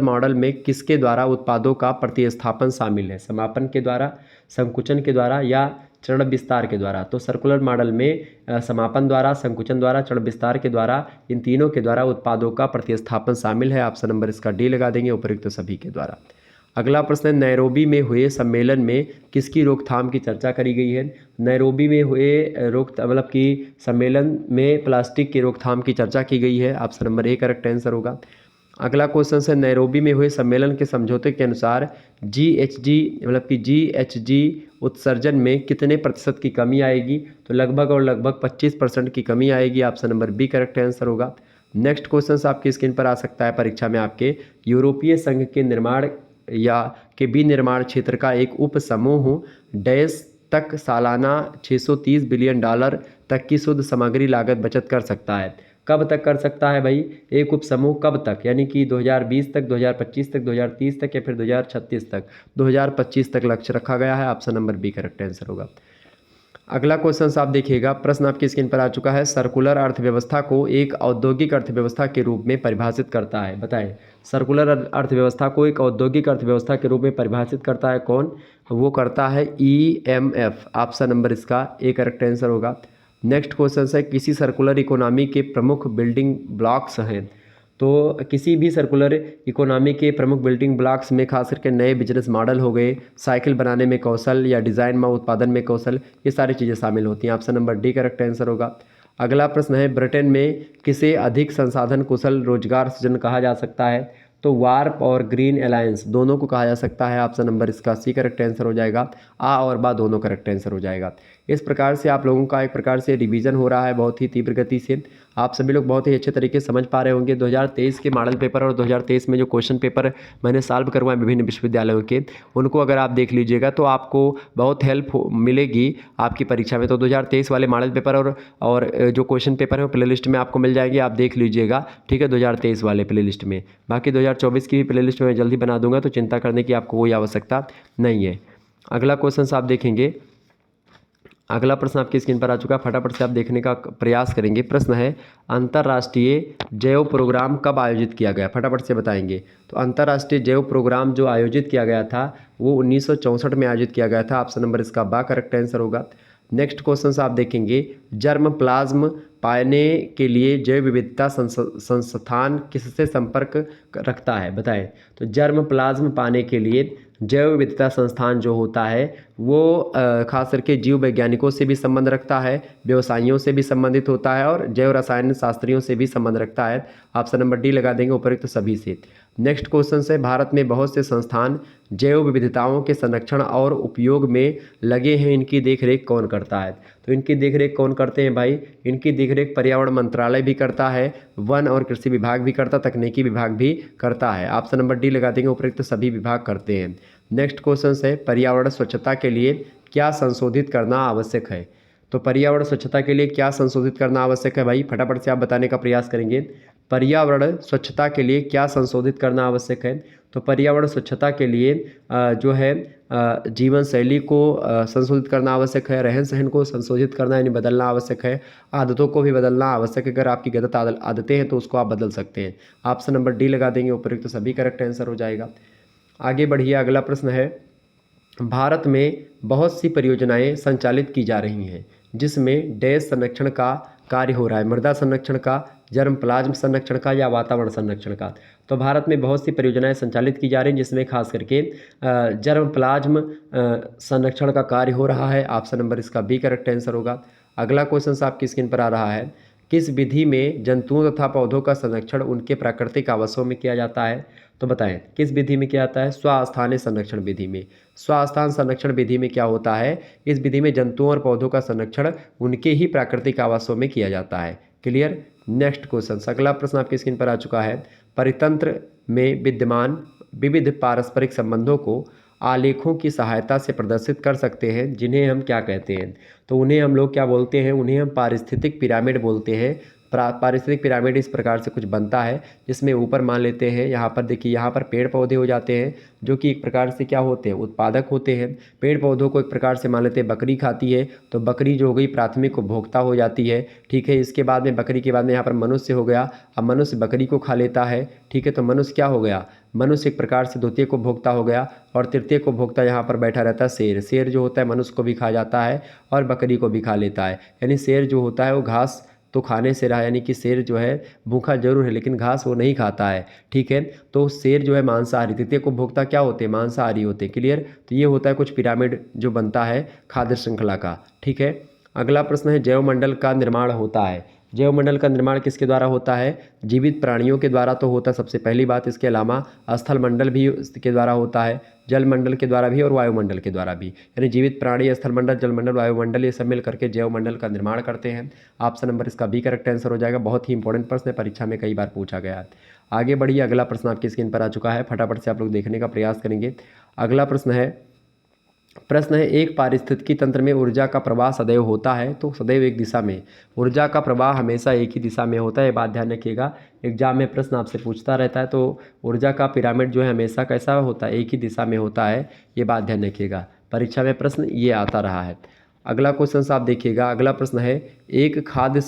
मॉडल में किसके द्वारा उत्पादों का प्रतिस्थापन शामिल है? समापन के द्वारा, संकुचन के द्वारा या चरण विस्तार के द्वारा? तो सर्कुलर मॉडल में समापन द्वारा, संकुचन द्वारा, चरण विस्तार के द्वारा, इन तीनों के द्वारा उत्पादों का प्रतिस्थापन शामिल है। ऑप्शन नंबर इसका डी लगा देंगे, उपयुक्त सभी के द्वारा। अगला प्रश्न है, नैरोबी में हुए सम्मेलन में किसकी रोकथाम की चर्चा करी गई है? नैरोबी में हुए मतलब कि सम्मेलन में प्लास्टिक की रोकथाम की चर्चा की गई है। Option number A correct answer होगा। अगला क्वेश्चन है, नैरोबी में हुए सम्मेलन के समझौते के अनुसार GHG उत्सर्जन में कितने प्रतिशत की कमी आएगी? तो लगभग 25% की कमी आएगी। Option number B correct answer होगा। नेक्स्ट क्वेश्चन आपकी स्क्रीन पर आ सकता है परीक्षा में आपके, यूरोपीय संघ के निर्माण या के विनिर्माण क्षेत्र का एक उप समूह डैश तक सालाना $630 बिलियन तक की शुद्ध सामग्री लागत बचत कर सकता है। कब तक कर सकता है भाई? एक उप समूह कब तक? यानी कि 2020 तक, 2025 तक, 2030 तक या फिर 2036 तक? 2025 तक लक्ष्य रखा गया है। Option number B correct answer होगा। अगला क्वेश्चन आप देखिएगा, प्रश्न आपकी स्क्रीन पर आ चुका है। सर्कुलर अर्थव्यवस्था को एक औद्योगिक अर्थव्यवस्था के रूप में परिभाषित करता है, बताएं। सर्कुलर अर्थव्यवस्था को एक औद्योगिक अर्थव्यवस्था के रूप में परिभाषित करता है कौन? वो करता है EMF। ऑप्शन नंबर इसका ए करेक्ट आंसर होगा। नेक्स्ट क्वेश्चन है, किसी सर्कुलर इकोनॉमी के प्रमुख बिल्डिंग ब्लॉक्स हैं? तो किसी भी सर्कुलर इकोनॉमी के प्रमुख बिल्डिंग ब्लॉक्स में खास करके नए बिजनेस मॉडल हो गए, साइकिल बनाने में कौशल या डिज़ाइन में उत्पादन में कौशल, ये सारी चीज़ें शामिल होती हैं। Option number D correct answer होगा। अगला प्रश्न है, ब्रिटेन में किसे अधिक संसाधन कुशल रोजगार सृजन कहा जा सकता है? तो वार्प और ग्रीन अलायंस दोनों को कहा जा सकता है। ऑप्शन नंबर इसका सी करेक्ट आंसर हो जाएगा। आ और बा दोनों करेक्ट आंसर हो जाएगा। इस प्रकार से आप लोगों का एक प्रकार से रिवीजन हो रहा है बहुत ही तीव्र गति से। आप सभी लोग बहुत ही अच्छे तरीके से समझ पा रहे होंगे। 2023 के मॉडल पेपर और 2023 में जो क्वेश्चन पेपर मैंने सॉल्व करवाए विभिन्न विश्वविद्यालयों के, उनको अगर आप देख लीजिएगा तो आपको बहुत हेल्प मिलेगी आपकी परीक्षा में। तो 2023 वाले मॉडल पेपर और जो क्वेश्चन पेपर है वो प्ले लिस्ट में आपको मिल जाएगी, आप देख लीजिएगा। ठीक है, 2023 वाले प्ले लिस्ट में। बाकी 2024 की भी प्ले लिस्ट में जल्दी बना दूंगा, तो चिंता करने की आपको कोई आवश्यकता नहीं है। अगला क्वेश्चन आप देखेंगे। अगला प्रश्न आपकी स्क्रीन पर आ चुका है, फटाफट से आप देखने का प्रयास करेंगे। प्रश्न है, अंतर्राष्ट्रीय जैव प्रोग्राम कब आयोजित किया गया? फटाफट से बताएंगे। तो अंतर्राष्ट्रीय जैव प्रोग्राम जो आयोजित किया गया था वो 1964 में आयोजित किया गया था। ऑप्शन नंबर इसका बा करेक्ट आंसर होगा। नेक्स्ट क्वेश्चन आप देखेंगे, जर्म प्लाज्म पाने के लिए जैव विविधता संस्थान किससे संपर्क रखता है? बताएं। तो जर्म प्लाज्म पाने के लिए जैव विविधता संस्थान जो होता है वो खास करके जीव वैज्ञानिकों से भी संबंध रखता है, व्यवसायियों से भी संबंधित होता है और जैव रसायन शास्त्रियों से भी संबंध रखता है। ऑप्शन नंबर डी लगा देंगे, उपयुक्त सभी से। नेक्स्ट क्वेश्चन है, भारत में बहुत से संस्थान जैव विविधताओं के संरक्षण और उपयोग में लगे हैं, इनकी देखरेख कौन करता है? तो इनकी देखरेख कौन करते हैं भाई? इनकी देखरेख पर्यावरण मंत्रालय भी करता है, वन और कृषि विभाग भी करता, तकनीकी विभाग भी करता है। ऑप्शन नंबर डी लगा देंगे, उपयुक्त सभी विभाग करते हैं। नेक्स्ट क्वेश्चन है, पर्यावरण स्वच्छता के लिए क्या संशोधित करना आवश्यक है? तो पर्यावरण स्वच्छता के लिए क्या संशोधित करना आवश्यक है भाई? फटाफट से आप बताने का प्रयास करेंगे। पर्यावरण स्वच्छता के लिए क्या संशोधित करना आवश्यक है? तो पर्यावरण स्वच्छता के लिए जो है जीवन शैली को संशोधित करना आवश्यक है, रहन सहन को संशोधित करना यानी बदलना आवश्यक है, आदतों को भी बदलना आवश्यक है। अगर आपकी गलत आदतें हैं तो उसको आप बदल सकते हैं। ऑप्शन नंबर डी लगा देंगे, उपयुक्त तो सभी करेक्ट आंसर हो जाएगा। आगे बढ़िए, अगला प्रश्न है, भारत में बहुत सी परियोजनाएं संचालित की जा रही हैं जिसमें डैश संरक्षण का कार्य हो रहा है, मृदा संरक्षण का, जर्म प्लाज्म संरक्षण का या वातावरण संरक्षण का। तो भारत में बहुत सी परियोजनाएं संचालित की जा रही हैं जिसमें खास करके जर्म प्लाज्म संरक्षण का कार्य हो रहा है। ऑप्शन नंबर इसका बी करेक्ट आंसर होगा। अगला क्वेश्चन आपकी स्क्रीन पर आ रहा है, किस विधि में जंतुओं तथा पौधों का संरक्षण उनके प्राकृतिक आवासों में किया जाता है? तो बताएं किस विधि में किया जाता है? स्वास्थानीय संरक्षण विधि में। स्वास्थान संरक्षण विधि में क्या होता है? इस विधि में जंतुओं और पौधों का संरक्षण उनके ही प्राकृतिक आवासों में किया जाता है। क्लियर। नेक्स्ट क्वेश्चन, अगला प्रश्न आपकी स्क्रीन पर आ चुका है, परितंत्र में विद्यमान विविध पारस्परिक संबंधों को आलेखों की सहायता से प्रदर्शित कर सकते हैं जिन्हें हम क्या कहते हैं? तो उन्हें हम लोग क्या बोलते हैं? उन्हें हम पारिस्थितिक पिरामिड बोलते हैं। पारिस्थितिक पिरामिड इस प्रकार से कुछ बनता है जिसमें ऊपर मान लेते हैं, यहाँ पर देखिए, यहाँ पर पेड़ पौधे हो जाते हैं जो कि एक प्रकार से क्या होते हैं? उत्पादक होते हैं। पेड़ पौधों को एक प्रकार से मान लेते हैं बकरी खाती है, तो बकरी जो हो गई प्राथमिक उपभोक्ता हो जाती है। ठीक है, इसके बाद में बकरी के बाद में यहाँ पर मनुष्य हो गया, अब मनुष्य बकरी को खा लेता है। ठीक है, तो मनुष्य क्या हो गया? मनुष्य एक प्रकार से द्वितीय को भोक्ता हो गया, और तृतीय को भोक्ता यहाँ पर बैठा रहता है शेर। शेर जो होता है मनुष्य को भी खा जाता है और बकरी को भी खा लेता है। यानी शेर जो होता है वो घास तो खाने से रहा, यानी कि शेर जो है भूखा जरूर है लेकिन घास वो नहीं खाता है। ठीक है, तो शेर जो है मांसाहारी, तृतीय को भोक्ता क्या होते हैं? मांसाहारी होते हैं। क्लियर। तो ये होता है कुछ पिरामिड जो बनता है खाद्य श्रृंखला का। ठीक है, अगला प्रश्न है, जैवमंडल का निर्माण होता है। जैवमंडल का निर्माण किसके द्वारा होता है? जीवित प्राणियों के द्वारा तो होता है सबसे पहली बात। इसके अलावा स्थल मंडल भी इसके द्वारा होता है, जल मंडल के द्वारा भी और वायुमंडल के द्वारा भी। यानी जीवित प्राणी, स्थल मंडल, जल मंडल, वायुमंडल ये सब मिल करके जैवमंडल का निर्माण करते हैं। ऑप्शन नंबर इसका बी करेक्ट आंसर हो जाएगा। बहुत ही इंपॉर्टेंट प्रश्न है, परीक्षा में कई बार पूछा गया है। आगे बढ़िए, अगला प्रश्न आपकी स्क्रीन पर आ चुका है, फटाफट से आप लोग देखने का प्रयास करेंगे। अगला प्रश्न है, एक पारिस्थितिकी तंत्र में ऊर्जा का प्रवाह सदैव होता है, तो सदैव एक दिशा में। ऊर्जा का प्रवाह हमेशा एक ही दिशा में होता है, ये बात ध्यान रखिएगा। एग्जाम में प्रश्न आपसे पूछता रहता है, तो ऊर्जा का पिरामिड जो है हमेशा कैसा होता है? एक ही दिशा में होता है, ये बात ध्यान रखिएगा। परीक्षा में प्रश्न ये आता रहा है। अगला क्वेश्चन आप देखिएगा, अगला प्रश्न है, एक खाद्य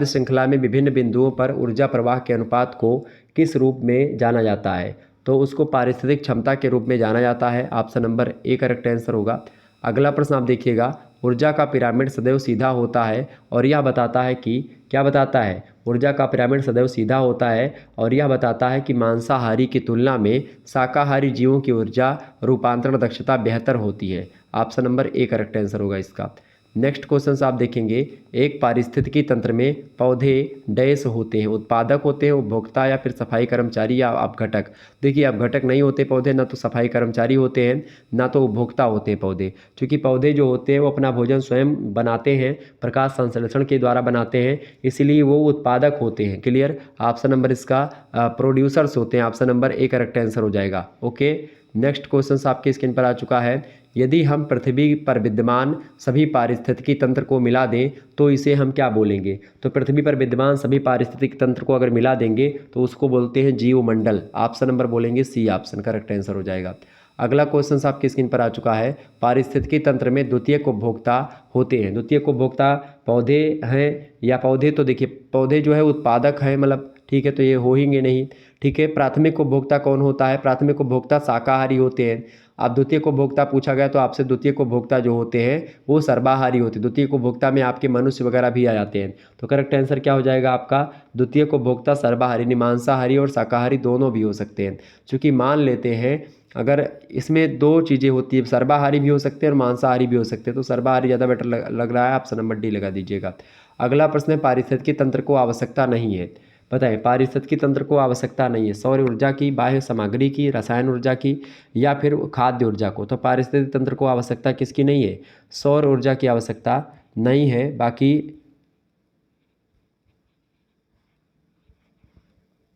श्रृंखला में विभिन्न बिंदुओं पर ऊर्जा प्रवाह के अनुपात को किस रूप में जाना जाता है? तो उसको पारिस्थितिक क्षमता के रूप में जाना जाता है। Option number A correct answer होगा। अगला प्रश्न आप देखिएगा, ऊर्जा का पिरामिड सदैव सीधा होता है और यह बताता है कि क्या बताता है? ऊर्जा का पिरामिड सदैव सीधा होता है और यह बताता है कि मांसाहारी की तुलना में शाकाहारी जीवों की ऊर्जा रूपांतरण दक्षता बेहतर होती है। Option number A correct answer होगा इसका। नेक्स्ट क्वेश्चन आप देखेंगे, एक पारिस्थितिकी तंत्र में पौधे डैश होते हैं, उत्पादक होते हैं, उपभोक्ता या फिर सफाई कर्मचारी या अपघटक। देखिए अपघटक नहीं होते पौधे, ना तो सफाई कर्मचारी होते हैं, ना तो उपभोक्ता होते हैं पौधे। क्योंकि पौधे जो होते हैं वो अपना भोजन स्वयं बनाते हैं, प्रकाश संश्लेषण के द्वारा बनाते हैं, इसलिए वो उत्पादक होते हैं। क्लियर। ऑप्शन नंबर इसका प्रोड्यूसर्स होते हैं। Option number A correct answer हो जाएगा। ओके, नेक्स्ट क्वेश्चन आपके स्क्रीन पर आ चुका है, यदि हम पृथ्वी पर विद्यमान सभी पारिस्थितिकी तंत्र को मिला दें तो इसे हम क्या बोलेंगे? तो पृथ्वी पर विद्यमान सभी पारिस्थितिकी तंत्र को अगर मिला देंगे तो उसको बोलते हैं जीवमंडल। ऑप्शन नंबर बोलेंगे सी, ऑप्शन करेक्ट आंसर हो जाएगा। अगला क्वेश्चन आपकी स्क्रीन पर आ चुका है, पारिस्थितिकी तंत्र में द्वितीयक उपभोक्ता होते हैं। द्वितीयक उपभोक्ता पौधे हैं या पौधे, तो देखिए पौधे जो है उत्पादक है, मतलब ठीक है, तो ये होंगे नहीं। ठीक है, प्राथमिक उपभोक्ता कौन होता है? प्राथमिक उपभोक्ता शाकाहारी होते हैं। अब द्वितीयक उपभोक्ता पूछा गया तो आपसे द्वितीयक उपभोक्ता जो होते हैं वो सर्वाहारी होते हैं। द्वितीयक उपभोक्ता में आपके मनुष्य वगैरह भी आ जाते हैं, तो करेक्ट आंसर क्या हो जाएगा आपका? द्वितीयक उपभोक्ता सर्वाहारी, मांसाहारी और शाकाहारी दोनों भी हो सकते हैं। चूँकि मान लेते हैं अगर इसमें दो चीज़ें होती है, सर्वाहारी भी हो सकते हैं और मांसाहारी भी हो सकते हैं, तो सर्वाहारी ज़्यादा बेटर लग रहा है। ऑप्शन नंबर डी लगा दीजिएगा। अगला प्रश्न है, पारिस्थितिकी तंत्र को आवश्यकता नहीं है। बताएं, पारिस्थितिकी तंत्र को आवश्यकता नहीं है सौर ऊर्जा की, बाह्य सामग्री की, रसायन ऊर्जा की या फिर खाद्य ऊर्जा को। तो पारिस्थितिकी तंत्र को आवश्यकता किसकी नहीं है? सौर ऊर्जा की आवश्यकता नहीं है। बाकी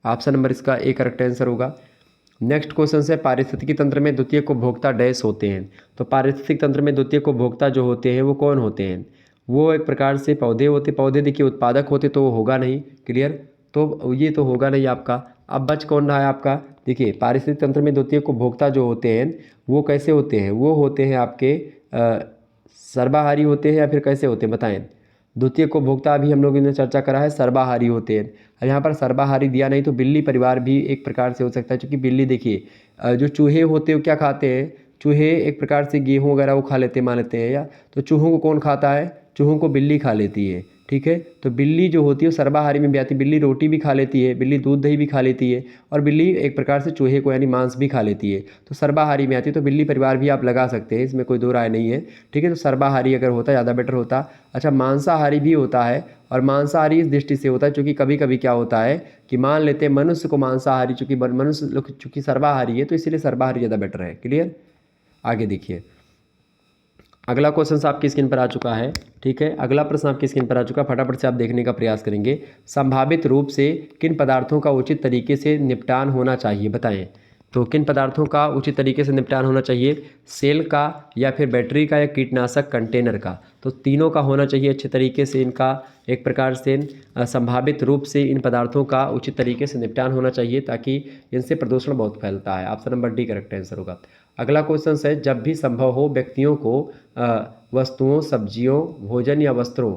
ऑप्शन नंबर इसका ए करेक्ट आंसर होगा। नेक्स्ट क्वेश्चन है, पारिस्थितिकी तंत्र में द्वितीयक उपभोक्ता डैश होते हैं। तो पारिस्थितिकी तंत्र में द्वितीयक उपभोक्ता जो होते हैं वो कौन होते हैं? वो एक प्रकार से पौधे होते। पौधे देखिए उत्पादक होते तो वो होगा नहीं। क्लियर, तो ये तो होगा नहीं आपका। अब बच कौन रहा है आपका, देखिए पारिस्थितिक तंत्र में द्वितीयक उपभोक्ता जो होते हैं वो कैसे होते हैं, वो होते हैं आपके सर्वाहारी होते हैं या फिर कैसे होते हैं बताएं। द्वितीयक उपभोक्ता अभी हम लोगों ने चर्चा करा है सर्वाहारी होते हैं। अब यहाँ पर सर्वाहारी दिया नहीं तो बिल्ली परिवार भी एक प्रकार से हो सकता है, क्योंकि बिल्ली देखिए जो चूहे होते हैं वो क्या खाते हैं, चूहे एक प्रकार से गेहूँ वगैरह वो खा लेते मान लेते हैं, या तो चूहों को कौन खाता है, चूहों को बिल्ली खा लेती है, ठीक है। तो बिल्ली जो होती है वो सर्वाहारी में भी आती है, बिल्ली रोटी भी खा लेती है, बिल्ली दूध दही भी खा लेती है, और बिल्ली एक प्रकार से चूहे को यानी मांस भी खा लेती है, तो सर्वाहारी में आती है। तो बिल्ली परिवार भी आप लगा सकते हैं, इसमें कोई दो राय नहीं है, ठीक है। तो सर्वाहारी अगर होता ज़्यादा बेटर होता। अच्छा मांसाहारी भी होता है, और मांसाहारी इस दृष्टि से होता है चूँकि कभी कभी क्या होता है कि मान लेते हैं मनुष्य को मांसाहारी, चूँकि मनुष्य लोग चूँकि सर्वाहारी है तो इसीलिए सर्वाहारी ज़्यादा बेटर है। क्लियर, आगे देखिए अगला क्वेश्चन आपकी स्क्रीन पर आ चुका है, ठीक है। अगला प्रश्न आपकी स्क्रीन पर आ चुका है, फटाफट से आप देखने का प्रयास करेंगे। संभावित रूप से किन पदार्थों का उचित तरीके से निपटान होना चाहिए बताएं। तो किन पदार्थों का उचित तरीके से निपटान होना चाहिए, सेल का या फिर बैटरी का या कीटनाशक कंटेनर का। तो तीनों का होना चाहिए अच्छे तरीके से, इनका एक प्रकार से संभावित रूप से इन पदार्थों का उचित तरीके से निपटान होना चाहिए, ताकि इनसे प्रदूषण बहुत फैलता है। Option number D correct answer होगा। अगला क्वेश्चन है, जब भी संभव हो व्यक्तियों को वस्तुओं, सब्जियों, भोजन या वस्त्रों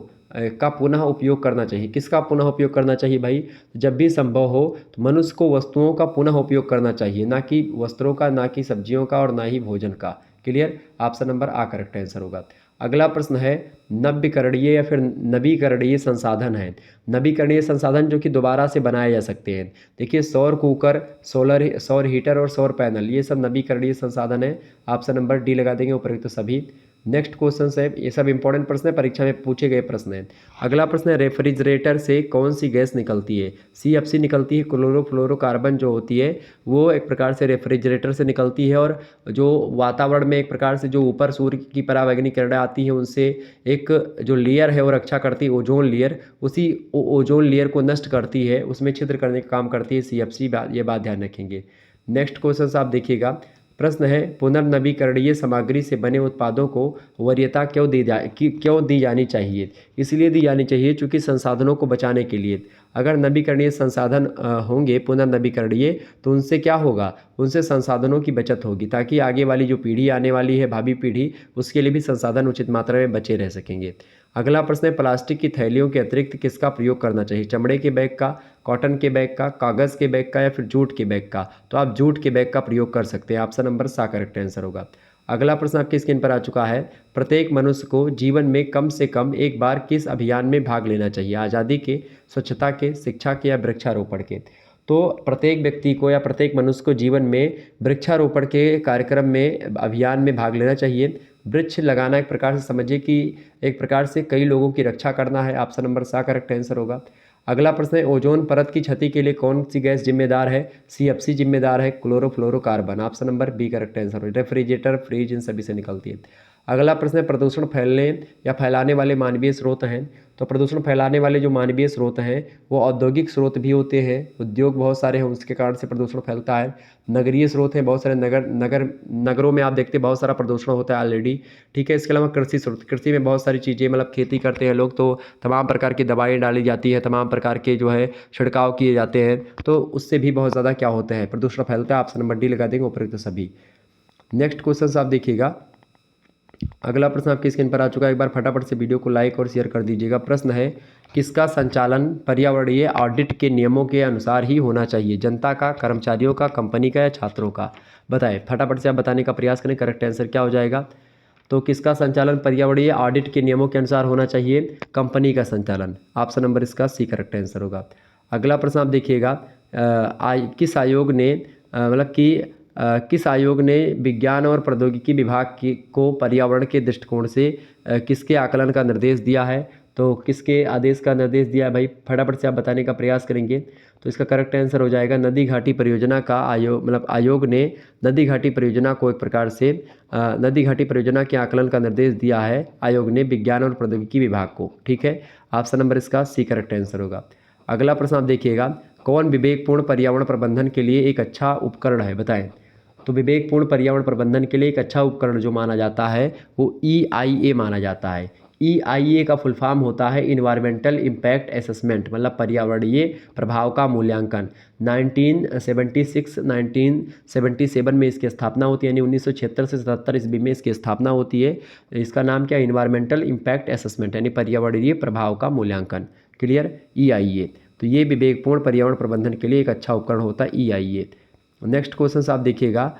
का पुनः उपयोग करना चाहिए। किसका पुनः उपयोग करना चाहिए भाई, जब भी संभव हो तो मनुष्य को वस्तुओं का पुनः उपयोग करना चाहिए, ना कि वस्त्रों का, ना कि सब्जियों का और ना ही भोजन का। क्लियर, ऑप्शन नंबर आ करेक्ट आंसर होगा। अगला प्रश्न है, नव्यकरणीय या फिर नवीकरणीय संसाधन है। नवीकरणीय संसाधन जो कि दोबारा से बनाए जा सकते हैं। देखिए सौर कुकर, सौर हीटर और सौर पैनल, ये सब नवीकरणीय संसाधन है। ऑप्शन नंबर डी लगा देंगे उपयुक्त सभी। नेक्स्ट क्वेश्चन है, ये सब इंपॉर्टेंट प्रश्न है, परीक्षा में पूछे गए प्रश्न है। अगला प्रश्न है, रेफ्रिजरेटर से कौन सी गैस निकलती है। CFC निकलती है, क्लोरोफ्लोरोकार्बन जो होती है वो एक प्रकार से रेफ्रिजरेटर से निकलती है, और जो वातावरण में एक प्रकार से जो ऊपर सूर्य की परावैंगनी किरणें आती हैं उनसे एक जो लेयर है वो रक्षा करती है, ओजोन लेयर, उसी ओजोन लेयर को नष्ट करती है, उसमें छिद्र करने का काम करती है CFC, ये बात ध्यान रखेंगे। नेक्स्ट क्वेश्चन आप देखिएगा, प्रश्न है, पुनर्नवीकरणीय सामग्री से बने उत्पादों को वरीयता क्यों दी जानी चाहिए। इसलिए दी जानी चाहिए चूँकि संसाधनों को बचाने के लिए। अगर नवीकरणीय संसाधन होंगे पुनर्नवीकरणीय, तो उनसे क्या होगा, उनसे संसाधनों की बचत होगी, ताकि आगे वाली जो पीढ़ी आने वाली है, भावी पीढ़ी, उसके लिए भी संसाधन उचित मात्रा में बचे रह सकेंगे। अगला प्रश्न है, प्लास्टिक की थैलियों के अतिरिक्त किसका प्रयोग करना चाहिए। चमड़े के बैग का, कॉटन के बैग का, कागज़ के बैग का या फिर जूट के बैग का। तो आप जूट के बैग का प्रयोग कर सकते हैं। ऑप्शन नंबर सा करेक्ट आंसर होगा। अगला प्रश्न आपकी स्क्रीन पर आ चुका है, प्रत्येक मनुष्य को जीवन में कम से कम एक बार किस अभियान में भाग लेना चाहिए। आज़ादी के, स्वच्छता के, शिक्षा के या वृक्षारोपण के। तो प्रत्येक व्यक्ति को या प्रत्येक मनुष्य को जीवन में वृक्षारोपण के कार्यक्रम में, अभियान में भाग लेना चाहिए। वृक्ष लगाना एक प्रकार से समझिए कि एक प्रकार से कई लोगों की रक्षा करना है। ऑप्शन नंबर सा करेक्ट आंसर होगा। अगला प्रश्न है, ओजोन परत की क्षति के लिए कौन सी गैस जिम्मेदार है। CFC जिम्मेदार है, chlorofluorocarbon. Option number B correct answer हो। रेफ्रिजरेटर, फ्रिज, इन सभी से निकलती है। अगला प्रश्न है, प्रदूषण फैलने या फैलाने वाले मानवीय स्रोत हैं। तो प्रदूषण फैलाने वाले जो मानवीय स्रोत हैं वो औद्योगिक स्रोत भी होते हैं, उद्योग बहुत सारे हैं उसके कारण से प्रदूषण फैलता है। नगरीय स्रोत हैं, बहुत सारे नगरों में आप देखते हैं बहुत सारा प्रदूषण होता है ऑलरेडी, ठीक है। इसके अलावा कृषि स्रोत, कृषि में बहुत सारी चीज़ें, मतलब खेती करते हैं लोग, तो तमाम प्रकार की दवाएँ डाली जाती है, तमाम प्रकार के जो है छिड़काव किए जाते हैं, तो उससे भी बहुत ज़्यादा क्या होता है, प्रदूषण फैलता है। ऑप्शन नंबर डी लगा देंगे उपयुक्त सभी। नेक्स्ट क्वेश्चन आप देखिएगा, अगला प्रश्न आपकी स्क्रीन पर आ चुका है, एक बार फटाफट से वीडियो को लाइक और शेयर कर दीजिएगा। प्रश्न है, किसका संचालन पर्यावरणीय ऑडिट के नियमों के अनुसार ही होना चाहिए। जनता का, कर्मचारियों का, कंपनी का या छात्रों का। बताएं, फटाफट से आप बताने का प्रयास करें, करेक्ट आंसर क्या हो जाएगा। तो किसका संचालन पर्यावरणीय ऑडिट के नियमों के अनुसार होना चाहिए, कंपनी का संचालन। ऑप्शन नंबर इसका सी करेक्ट आंसर होगा। अगला प्रश्न आप देखिएगा, किस आयोग ने किस आयोग ने विज्ञान और प्रौद्योगिकी विभाग को पर्यावरण के दृष्टिकोण से किसके आकलन का निर्देश दिया है। तो किसके आदेश का निर्देश दिया है भाई, फटाफट से आप बताने का प्रयास करेंगे। तो इसका करेक्ट आंसर हो जाएगा नदी घाटी परियोजना का आयोग ने नदी घाटी परियोजना को एक प्रकार से नदी घाटी परियोजना के आकलन का निर्देश दिया है आयोग ने विज्ञान और प्रौद्योगिकी विभाग को, ठीक है। ऑप्शन नंबर इसका सी करेक्ट आंसर होगा। अगला प्रश्न आप देखिएगा, कौन विवेकपूर्ण पर्यावरण प्रबंधन के लिए एक अच्छा उपकरण है, बताएं। तो विवेकपूर्ण पर्यावरण प्रबंधन के लिए एक अच्छा उपकरण जो माना जाता है वो EIA माना जाता है। EIA का फुल फॉर्म होता है इन्वायरमेंटल इम्पैक्ट असेसमेंट, मतलब पर्यावरणीय प्रभाव का मूल्यांकन। 1976 में इसकी स्थापना होती है, यानी 1976 से 77 ईस्वी में इसकी स्थापना होती है। इसका नाम क्या है? इन्वायरमेंटल इम्पैक्ट असेसमेंट, यानी पर्यावरणीय प्रभाव का मूल्यांकन। क्लियर? EIA। तो ये विवेकपूर्ण पर्यावरण प्रबंधन के लिए एक अच्छा उपकरण होता है EIA। नेक्स्ट क्वेश्चन आप देखिएगा,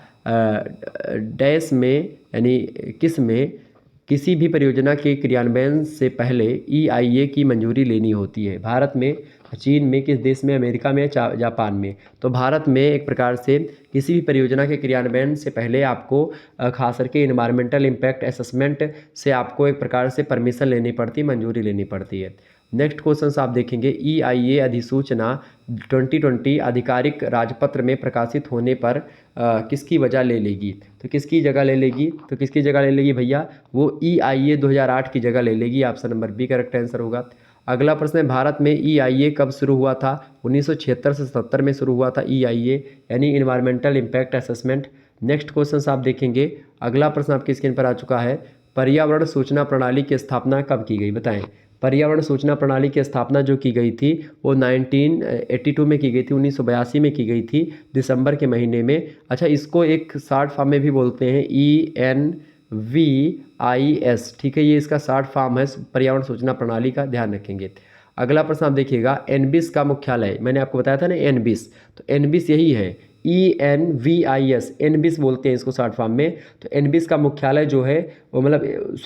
डैश में यानी किस में किसी भी परियोजना के क्रियान्वयन से पहले EIA की मंजूरी लेनी होती है? भारत में, चीन में, किस देश में, अमेरिका में, जापान में? तो भारत में एक प्रकार से किसी भी परियोजना के क्रियान्वयन से पहले आपको खास करके इन्वायरमेंटल इम्पैक्ट असेसमेंट से आपको एक प्रकार से परमिशन लेनी पड़ती है, मंजूरी लेनी पड़ती है। नेक्स्ट क्वेश्चन आप देखेंगे, EIA अधिसूचना 2020 आधिकारिक राजपत्र में प्रकाशित होने पर किसकी वजह ले लेगी? तो किसकी जगह ले लेगी? तो किसकी जगह ले लेगी भैया? वो EIA 2008 की जगह ले लेगी। Option number B correct answer होगा। अगला प्रश्न है, भारत में EIA कब शुरू हुआ था? 1976 से 77 में शुरू हुआ था EIA, यानी environmental impact assessment. Next question आप देखेंगे, अगला प्रश्न आपकी स्क्रीन पर आ चुका है, पर्यावरण सूचना प्रणाली की स्थापना कब की गई? बताएं। पर्यावरण सूचना प्रणाली की स्थापना जो की गई थी वो 1982 में की गई थी, 1982 में की गई थी, दिसंबर के महीने में। अच्छा, इसको एक शॉर्ट फॉर्म में भी बोलते हैं ENVIS, ठीक है, ये इसका शॉर्ट फॉर्म है पर्यावरण सूचना प्रणाली का, ध्यान रखेंगे। अगला प्रश्न आप देखिएगा, एनबिस का मुख्यालय, मैंने आपको बताया था ना एनबिस, तो एनबिस यही है, ENVIS, एनबिस बोलते हैं इसको शॉर्ट फॉर्म में। तो एनबिस का मुख्यालय जो है वो मतलब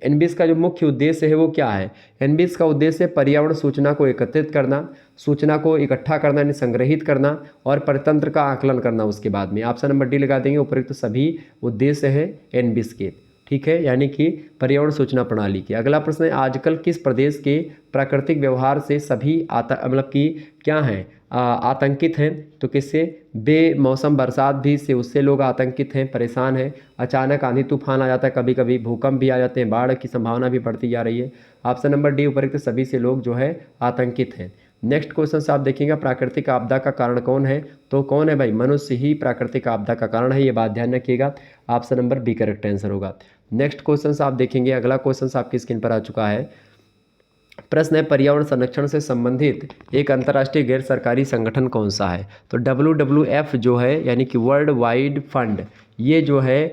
एनबिस का जो मुख्य उद्देश्य है वो क्या है? एनबिस का उद्देश्य पर्यावरण सूचना को एकत्रित करना, सूचना को इकट्ठा करना यानी संग्रहित करना और परितंत्र का आकलन करना उसके बाद में। ऑप्शन नंबर डी लगा देंगे, उपयुक्त सभी उद्देश्य है एनबिस के, ठीक है, यानी कि पर्यावरण सूचना प्रणाली के। अगला प्रश्न है, आजकल किस प्रदेश के प्राकृतिक व्यवहार से सभी मतलब कि क्या हैं आतंकित हैं? तो किससे? बेमौसम बरसात भी से उससे लोग आतंकित हैं, परेशान हैं। अचानक आंधी तूफान आ जाता है, कभी कभी भूकंप भी आ जाते हैं, बाढ़ की संभावना भी बढ़ती जा रही है। ऑप्शन नंबर डी उपयुक्त सभी से लोग जो है आतंकित हैं। नेक्स्ट क्वेश्चन से आप देखेंगे, प्राकृतिक आपदा का कारण कौन है? तो कौन है भाई? मनुष्य ही प्राकृतिक आपदा का कारण है, ये बात ध्यान रखिएगा। Option number B correct answer होगा। नेक्स्ट क्वेश्चन आप देखेंगे, अगला क्वेश्चन आपकी स्क्रीन पर आ चुका है। प्रश्न है, पर्यावरण संरक्षण से संबंधित एक अंतर्राष्ट्रीय गैर सरकारी संगठन कौन सा है? तो WWF जो है, यानी कि वर्ल्ड वाइड फंड, ये जो है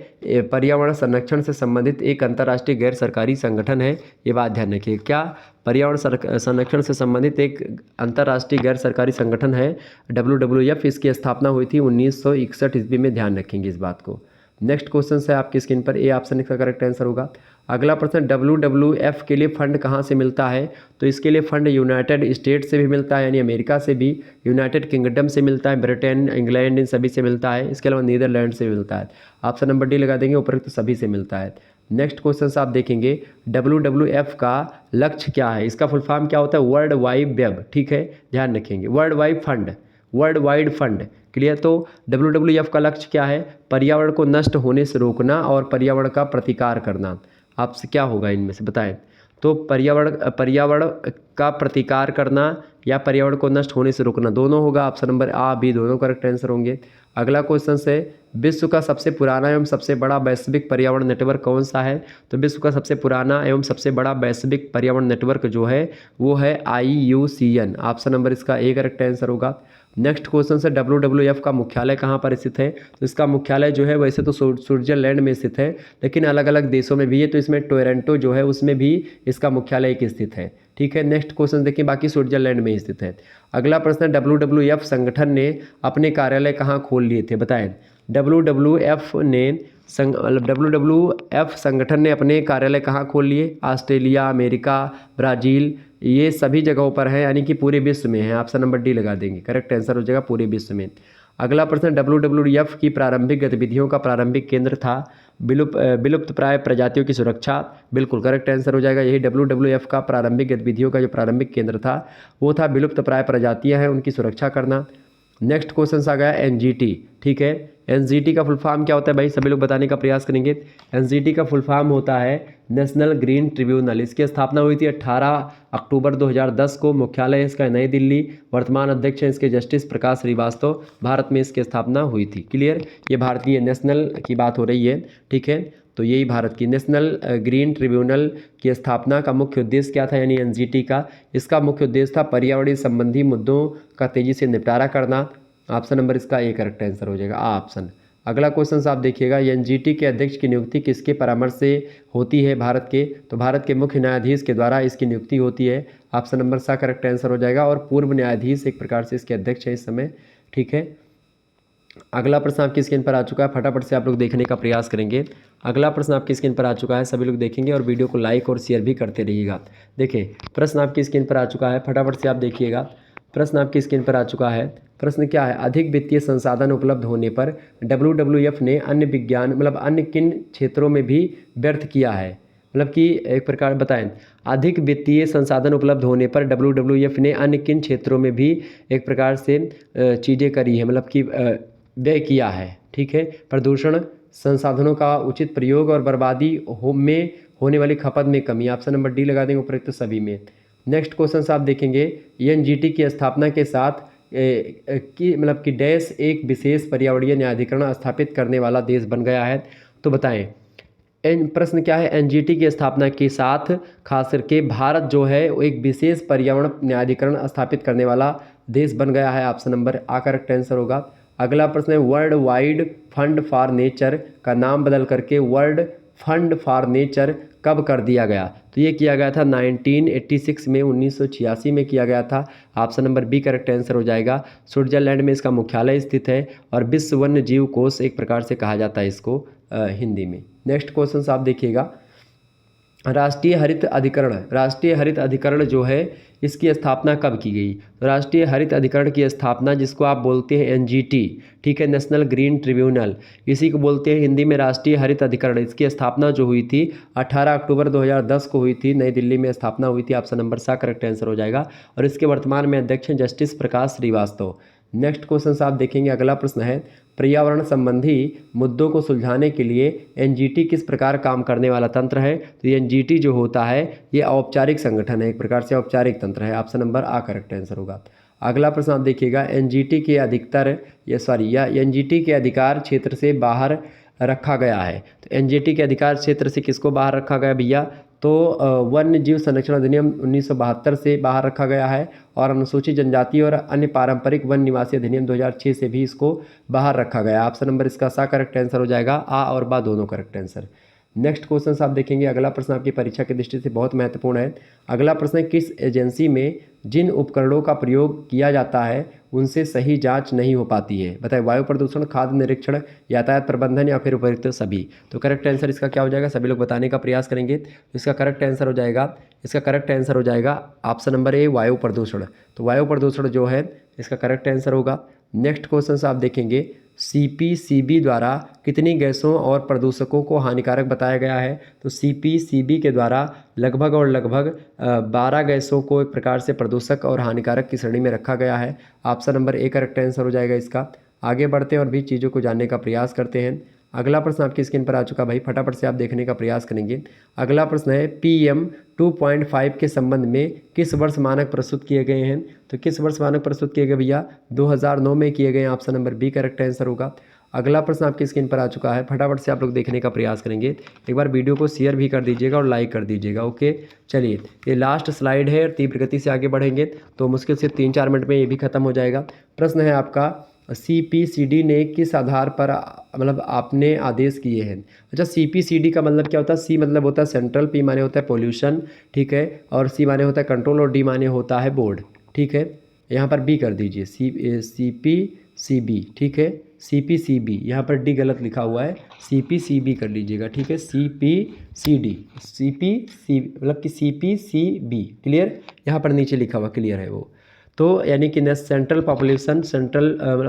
पर्यावरण संरक्षण से संबंधित एक अंतर्राष्ट्रीय गैर सरकारी संगठन है, ये बात ध्यान रखिए। क्या? पर्यावरण संरक्षण से संबंधित एक अंतर्राष्ट्रीय गैर सरकारी संगठन है WWF। इसकी स्थापना हुई थी 1961 ईस्वी में, ध्यान रखेंगे इस बात को। नेक्स्ट क्वेश्चन है आपकी स्क्रीन पर, ए ऑप्शन इसका करेक्ट आंसर होगा। अगला प्रश्न, WWF के लिए फंड कहाँ से मिलता है? तो इसके लिए फंड यूनाइटेड स्टेट से भी मिलता है, यानी अमेरिका से भी, यूनाइटेड किंगडम से मिलता है, ब्रिटेन, इंग्लैंड, इन सभी से मिलता है। इसके अलावा नीदरलैंड से भी मिलता है। ऑप्शन नंबर डी लगा देंगे, उपयुक्त सभी से मिलता है। नेक्स्ट क्वेश्चन आप देखेंगे, WWF का लक्ष्य क्या है? इसका फुल फॉर्म क्या होता है? वर्ल्ड वाइड वेब, ठीक है, ध्यान रखेंगे, world wide fund, world wide fund. Clear? तो WWF का लक्ष्य क्या है? पर्यावरण को नष्ट होने से रोकना और पर्यावरण का प्रतिकार करना। आपसे क्या होगा इनमें से बताएं? तो पर्यावरण का प्रतिकार करना या पर्यावरण को नष्ट होने से रोकना, दोनों होगा। ऑप्शन नंबर आ बी दोनों करेक्ट आंसर होंगे। अगला क्वेश्चन है, विश्व का सबसे पुराना एवं सबसे बड़ा वैश्विक पर्यावरण नेटवर्क कौन सा है? तो विश्व का सबसे पुराना एवं सबसे बड़ा वैश्विक पर्यावरण नेटवर्क जो है वो है IUCN। ऑप्शन नंबर इसका ए करेक्ट आंसर होगा। नेक्स्ट क्वेश्चन है, WWF का मुख्यालय कहाँ पर स्थित है? तो इसका मुख्यालय जो है वैसे तो स्विट्जरलैंड में स्थित है, लेकिन अलग अलग देशों में भी है, तो इसमें टोरंटो जो है उसमें भी इसका मुख्यालय एक स्थित है, ठीक है। नेक्स्ट क्वेश्चन देखिए, बाकी स्विट्जरलैंड में स्थित है। अगला प्रश्न, WWF संगठन ने अपने कार्यालय कहाँ खोल लिए थे? बताएं। WWF संगठन ने अपने कार्यालय कहाँ खोल लिए? ऑस्ट्रेलिया, अमेरिका, ब्राज़ील, ये सभी जगहों पर है, यानी कि पूरे विश्व में है। ऑप्शन नंबर डी लगा देंगे, करेक्ट आंसर हो जाएगा पूरे विश्व में। अगला प्रश्न, WWF की प्रारंभिक गतिविधियों का प्रारंभिक केंद्र था विलुप्त प्राय प्रजातियों की सुरक्षा, बिल्कुल करेक्ट आंसर हो जाएगा। यही WWF का प्रारंभिक गतिविधियों का जो प्रारंभिक केंद्र था वो था विलुप्त प्राय प्रजातियां हैं उनकी सुरक्षा करना। नेक्स्ट क्वेश्चन आ गया NGT, ठीक है। NGT का फुल फॉर्म क्या होता है भाई? सभी लोग बताने का प्रयास करेंगे। NGT का फुल फॉर्म होता है नेशनल ग्रीन ट्रिब्यूनल। इसकी स्थापना हुई थी 18 अक्टूबर 2010 को। मुख्यालय इसका नई दिल्ली। वर्तमान अध्यक्ष हैं इसके जस्टिस प्रकाश श्रीवास्तव। भारत में इसकी स्थापना हुई थी। क्लियर? ये भारतीय नेशनल की बात हो रही है, ठीक है। तो यही भारत की। नेशनल ग्रीन ट्रिब्यूनल की स्थापना का मुख्य उद्देश्य क्या था, यानी एनजीटी का? इसका मुख्य उद्देश्य था पर्यावरण संबंधी मुद्दों का तेजी से निपटारा करना। ऑप्शन नंबर इसका ए करेक्ट आंसर हो जाएगा, आ ऑप्शन। अगला क्वेश्चन आप देखिएगा, एनजीटी के अध्यक्ष की नियुक्ति किसके परामर्श से होती है भारत के? तो भारत के मुख्य न्यायाधीश के द्वारा इसकी नियुक्ति होती है। ऑप्शन नंबर सा करेक्ट आंसर हो जाएगा। और पूर्व न्यायाधीश एक प्रकार से इसके अध्यक्ष है इस समय, ठीक है। अगला प्रश्न आपकी स्क्रीन पर आ चुका है, फटाफट से आप लोग देखने का प्रयास करेंगे। अगला प्रश्न आपकी स्क्रीन पर आ चुका है, सभी लोग देखेंगे और वीडियो को लाइक और शेयर भी करते रहिएगा। देखिए प्रश्न आपकी स्क्रीन पर आ चुका है, फटाफट से आप देखिएगा। प्रश्न आपकी स्क्रीन पर आ चुका है। प्रश्न क्या है, अधिक वित्तीय संसाधन उपलब्ध होने पर WWF ने अन्य विज्ञान अन्य किन क्षेत्रों में भी व्यर्थ किया है? कि एक प्रकार बताएं, अधिक वित्तीय संसाधन उपलब्ध होने पर WWF ने अन्य किन क्षेत्रों में भी एक प्रकार से चीज़ें करी है, कि व्यय किया है, ठीक है। प्रदूषण, संसाधनों का उचित प्रयोग और बर्बादी में होने वाली खपत में कमी। ऑप्शन नंबर डी लगा देंगे उपरोक्त सभी में। नेक्स्ट क्वेश्चन आप देखेंगे, एनजीटी की स्थापना के साथ कि डैश एक विशेष पर्यावरणीय न्यायाधिकरण स्थापित करने वाला देश बन गया है। तो बताएं प्रश्न क्या है, एनजीटी की स्थापना के साथ खास करके भारत जो है वो एक विशेष पर्यावरण न्यायाधिकरण स्थापित करने वाला देश बन गया है। ऑप्शन नंबर आ करेक्ट आंसर होगा। अगला प्रश्न है, world wide fund for nature का नाम बदल करके वर्ल्ड फंड फॉर नेचर कब कर दिया गया? तो ये किया गया था 1986 में, 1986 में किया गया था। Option number B correct answer हो जाएगा। स्विट्जरलैंड में इसका मुख्यालय स्थित है और विश्व वन्य जीव कोष एक प्रकार से कहा जाता है इसको हिंदी में। नेक्स्ट क्वेश्चन आप देखिएगा, राष्ट्रीय हरित अधिकरण जो है इसकी स्थापना कब की गई? तो राष्ट्रीय हरित अधिकरण की स्थापना, जिसको आप बोलते हैं एनजीटी, ठीक है, नेशनल ग्रीन ट्रिब्यूनल, इसी को बोलते हैं हिंदी में राष्ट्रीय हरित अधिकरण। इसकी स्थापना जो हुई थी 18 अक्टूबर 2010 को हुई थी, नई दिल्ली में स्थापना हुई थी। ऑप्शन नंबर सा करेक्ट आंसर हो जाएगा। और इसके वर्तमान में अध्यक्ष हैं जस्टिस प्रकाश श्रीवास्तव। नेक्स्ट क्वेश्चन आप देखेंगे, अगला प्रश्न है, पर्यावरण संबंधी मुद्दों को सुलझाने के लिए एनजीटी किस प्रकार काम करने वाला तंत्र है? तो ये एनजीटी जो होता है ये औपचारिक संगठन है, एक प्रकार से औपचारिक तंत्र है। ऑप्शन नंबर आ करेक्ट आंसर होगा। अगला प्रश्न आप देखिएगा, एनजीटी के एनजीटी के अधिकार क्षेत्र से बाहर रखा गया है। तो एनजीटी के अधिकार क्षेत्र से किसको बाहर रखा गया भैया? तो वन्य जीव संरक्षण अधिनियम 1972 से बाहर रखा गया है और अनुसूचित जनजाति और अन्य पारंपरिक वन निवासी अधिनियम 2006 से भी इसको बाहर रखा गया। ऑप्शन नंबर इसका सा करेक्ट आंसर हो जाएगा, आ और बा दोनों करेक्ट आंसर। नेक्स्ट क्वेश्चन आप देखेंगे, अगला प्रश्न आपकी परीक्षा की दृष्टि से बहुत महत्वपूर्ण है। अगला प्रश्न है, किस एजेंसी में जिन उपकरणों का प्रयोग किया जाता है उनसे सही जांच नहीं हो पाती है? बताएं, वायु प्रदूषण, खाद्य निरीक्षण, यातायात प्रबंधन या फिर उपयुक्त सभी? तो करेक्ट आंसर इसका क्या हो जाएगा, सभी लोग बताने का प्रयास करेंगे। इसका करेक्ट आंसर हो जाएगा ऑप्शन नंबर ए, वायु प्रदूषण। तो वायु प्रदूषण जो है इसका करेक्ट आंसर होगा। नेक्स्ट क्वेश्चन आप देखेंगे, सीपीसीबी द्वारा कितनी गैसों और प्रदूषकों को हानिकारक बताया गया है? तो सीपीसीबी के द्वारा लगभग 12 गैसों को एक प्रकार से प्रदूषक और हानिकारक की श्रेणी में रखा गया है। Option number A correct answer हो जाएगा इसका। आगे बढ़ते हैं और भी चीज़ों को जानने का प्रयास करते हैं। अगला प्रश्न आपकी स्क्रीन पर आ चुका भाई, फटाफट से आप देखने का प्रयास करेंगे। अगला प्रश्न है, PM 2.5 के संबंध में किस वर्ष मानक प्रस्तुत किए गए हैं? तो किस वर्ष मानक प्रस्तुत किए गए भैया? 2009 में किए गए। Option number B correct answer होगा। अगला प्रश्न आपकी स्क्रीन पर आ चुका है, फटाफट से आप लोग देखने का प्रयास करेंगे। एक बार वीडियो को शेयर भी कर दीजिएगा और लाइक कर दीजिएगा। ओके, चलिए ये लास्ट स्लाइड है, तीव्र गति से आगे बढ़ेंगे तो मुश्किल से 3-4 मिनट में ये भी खत्म हो जाएगा। प्रश्न है आपका, CPCD ने किस आधार पर आपने आदेश किए हैं? अच्छा, CPCD का मतलब क्या होता है? सी मतलब होता है सेंट्रल, पी माने होता है पोल्यूशन, ठीक है, और सी माने होता है कंट्रोल और डी माने होता है बोर्ड, ठीक है। यहाँ पर बी कर दीजिए, CPCB, ठीक है, CPCB, यहाँ पर डी गलत लिखा हुआ है, CPCB कर लीजिएगा, ठीक है, CPCD, CPCB, क्लियर, यहाँ पर नीचे लिखा हुआ क्लियर है वो। तो यानी कि सेंट्रल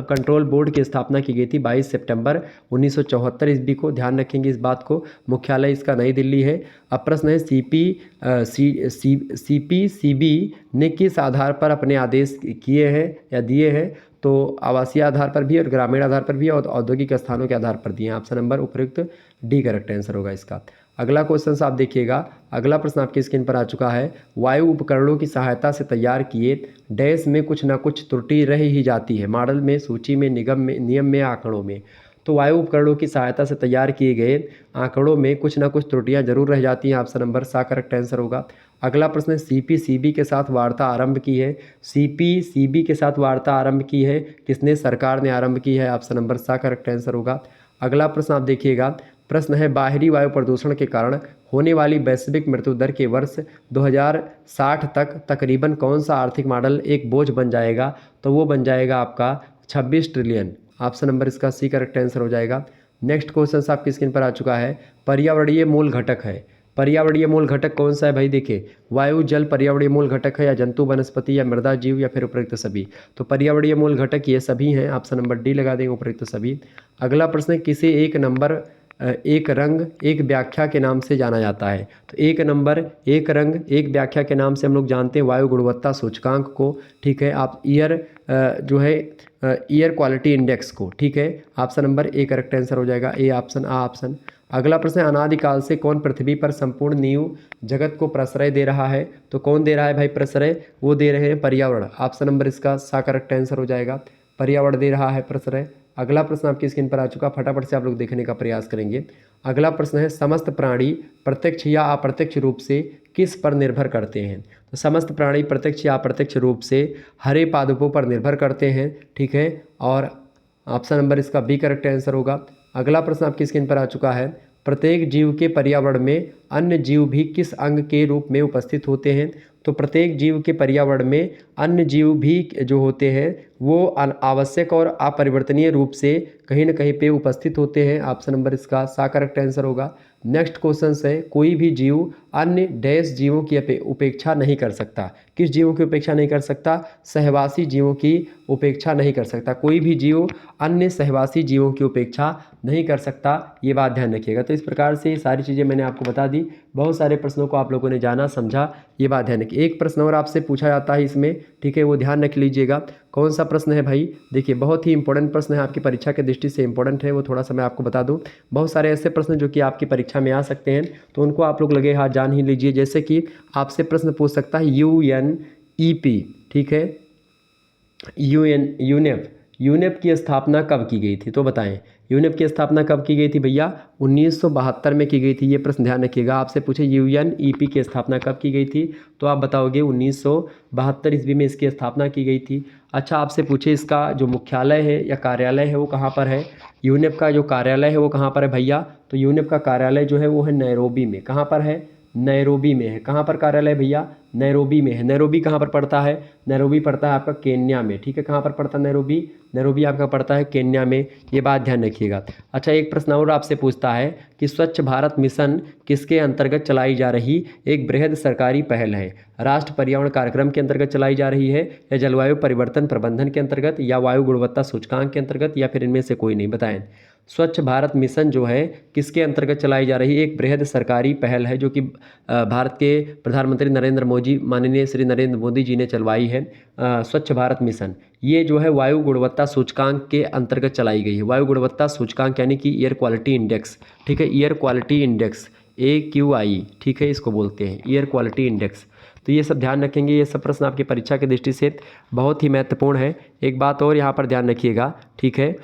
कंट्रोल बोर्ड की स्थापना की गई थी 22 सितंबर 1974 ईस्वी को, ध्यान रखेंगे इस बात को। मुख्यालय इसका नई दिल्ली है। अब प्रश्न है, CPCB ने किस आधार पर अपने आदेश किए हैं या दिए हैं? तो आवासीय आधार पर भी और ग्रामीण आधार पर भी और औद्योगिक स्थानों के आधार पर दिए हैं। ऑप्शन नंबर उपयुक्त डी करेक्ट आंसर होगा इसका। अगला क्वेश्चन आप देखिएगा, अगला प्रश्न आपकी स्क्रीन पर आ चुका है, वायु उपकरणों की सहायता से तैयार किए डैश में कुछ ना कुछ त्रुटि रह ही जाती है, मॉडल में, सूची में, नियम में, आंकड़ों में। तो वायु उपकरणों की सहायता से तैयार किए गए आंकड़ों में कुछ ना कुछ त्रुटियां जरूर रह जाती हैं। ऑप्शन नंबर सा करेक्ट आंसर होगा। अगला प्रश्न है, सीपीसीबी के साथ वार्ता आरंभ की है। सीपीसीबी के साथ वार्ता आरंभ की है किसने? सरकार ने आरंभ की है। ऑप्शन नंबर सा करेक्ट आंसर होगा। अगला प्रश्न आप देखिएगा, प्रश्न है, बाहरी वायु प्रदूषण के कारण होने वाली वैश्विक मृत्यु दर के वर्ष 2060 तक तकरीबन कौन सा आर्थिक मॉडल एक बोझ बन जाएगा? तो वो बन जाएगा आपका 26 ट्रिलियन। ऑप्शन नंबर इसका सी करेक्ट आंसर हो जाएगा। नेक्स्ट क्वेश्चन आपकी स्क्रीन पर आ चुका है, पर्यावरणीय मूल घटक है। पर्यावरणीय मूल घटक कौन सा है भाई? देखिए, वायु जल पर्यावरणीय मूल घटक है, या जंतु वनस्पति, या मृदा जीव, या फिर उपयुक्त सभी? तो पर्यावरणीय मूल घटक ये सभी हैं। ऑप्शन नंबर डी लगा देंगे, उपयुक्त सभी। अगला प्रश्न है, किसी एक नंबर एक रंग एक व्याख्या के नाम से जाना जाता है? तो एक नंबर एक रंग एक व्याख्या के नाम से हम लोग जानते हैं वायु गुणवत्ता सूचकांक को। ठीक है, आप जो है एयर क्वालिटी इंडेक्स को। ठीक है, option number A correct answer हो जाएगा, ए ऑप्शन, आ ऑप्शन। अगला प्रश्न है, अनादिकाल से कौन पृथ्वी पर संपूर्ण नींव जगत को प्रश्रय दे रहा है? तो कौन दे रहा है भाई प्रश्रय? वो दे रहे हैं पर्यावरण। ऑप्शन नंबर इसका सा करेक्ट आंसर हो जाएगा, पर्यावरण दे रहा है प्रश्रय। अगला प्रश्न आपकी स्क्रीन पर आ चुका, फटाफट से आप लोग देखने का प्रयास करेंगे। अगला प्रश्न है, समस्त प्राणी प्रत्यक्ष या अप्रत्यक्ष रूप से किस पर निर्भर करते हैं? तो समस्त प्राणी प्रत्यक्ष या अप्रत्यक्ष रूप से हरे पादपों पर निर्भर करते हैं। ठीक है, और ऑप्शन नंबर इसका बी करेक्ट आंसर होगा। अगला प्रश्न आपकी स्क्रीन पर आ चुका है, प्रत्येक जीव के पर्यावरण में अन्य जीव भी किस अंग के रूप में उपस्थित होते हैं? तो प्रत्येक जीव के पर्यावरण में अन्य जीव भी जो होते हैं वो आवश्यक और अपरिवर्तनीय रूप से कहीं न कहीं पे उपस्थित होते हैं। ऑप्शन नंबर इसका सा करेक्ट आंसर होगा। नेक्स्ट क्वेश्चन है, कोई भी जीव अन्य डैश जीवों की उपेक्षा नहीं कर सकता। किस जीवों की उपेक्षा नहीं कर सकता? सहवासी जीवों की उपेक्षा नहीं कर सकता। कोई भी जीव अन्य सहवासी जीवों की उपेक्षा नहीं कर सकता, ये बात ध्यान रखिएगा। तो इस प्रकार से ये सारी चीज़ें मैंने आपको बता दी। बहुत सारे प्रश्नों को आप लोगों ने जाना समझा, ये बात ध्यान रखिए। एक प्रश्न और आपसे पूछा जाता है इसमें, ठीक है, वो ध्यान रख लीजिएगा। कौन सा प्रश्न है भाई? देखिए, बहुत ही इंपॉर्टेंट प्रश्न है, आपकी परीक्षा की दृष्टि से इंपॉर्टेंट है, वो थोड़ा सा मैं आपको बता दूं। बहुत सारे ऐसे प्रश्न जो कि आपकी परीक्षा में आ सकते हैं, तो उनको आप लोग लगे हाथ जान ही लीजिए। जैसे कि आपसे प्रश्न पूछ सकता है UNEP, ठीक है, यूनेप की स्थापना कब की गई थी? तो बताएं, यूनेप की स्थापना कब की गई थी भैया? 1972 में की गई थी। ये प्रश्न ध्यान रखिएगा। आपसे पूछे UNEP की स्थापना कब की गई थी, तो आप बताओगे 1972 ईस्वी में इसकी स्थापना की गई थी। अच्छा, आपसे पूछे इसका जो मुख्यालय है या कार्यालय है वो कहाँ पर है? यूनेप का जो कार्यालय है वो कहाँ पर है भैया? तो यूनेप का कार्यालय जो है वो है नैरोबी में। कहाँ पर है? नैरोबी में है। कहाँ पर कार्यालय भैया? नैरोबी में है। नैरोबी कहाँ पर पड़ता है? नैरोबी पड़ता है आपका केन्या में। ठीक है, कहाँ पर पड़ता है नैरोबी? नैरोबी आपका पड़ता है केन्या में, ये बात ध्यान रखिएगा। अच्छा, एक प्रश्न और आपसे पूछता है कि स्वच्छ भारत मिशन किसके अंतर्गत चलाई जा रही एक बृहद सरकारी पहल है? राष्ट्रीय पर्यावरण कार्यक्रम के अंतर्गत चलाई जा रही है, या जलवायु परिवर्तन प्रबंधन के अंतर्गत, या वायु गुणवत्ता सूचकांक के अंतर्गत, या फिर इनमें से कोई नहीं? बताएं। स्वच्छ भारत मिशन जो है किसके अंतर्गत चलाई जा रही एक बृहद सरकारी पहल है, जो कि भारत के प्रधानमंत्री नरेंद्र मोदी, माननीय श्री नरेंद्र मोदी जी ने चलवाई है। स्वच्छ भारत मिशन ये जो है वायु गुणवत्ता सूचकांक के अंतर्गत चलाई गई है। वायु गुणवत्ता सूचकांक यानी कि एयर क्वालिटी इंडेक्स, ठीक है, एयर क्वालिटी इंडेक्स AQI, ठीक है, इसको बोलते हैं एयर क्वालिटी इंडेक्स। तो ये सब ध्यान रखेंगे, ये सब प्रश्न आपकी परीक्षा की दृष्टि से बहुत ही महत्वपूर्ण है। एक बात और यहाँ पर ध्यान रखिएगा, ठीक है,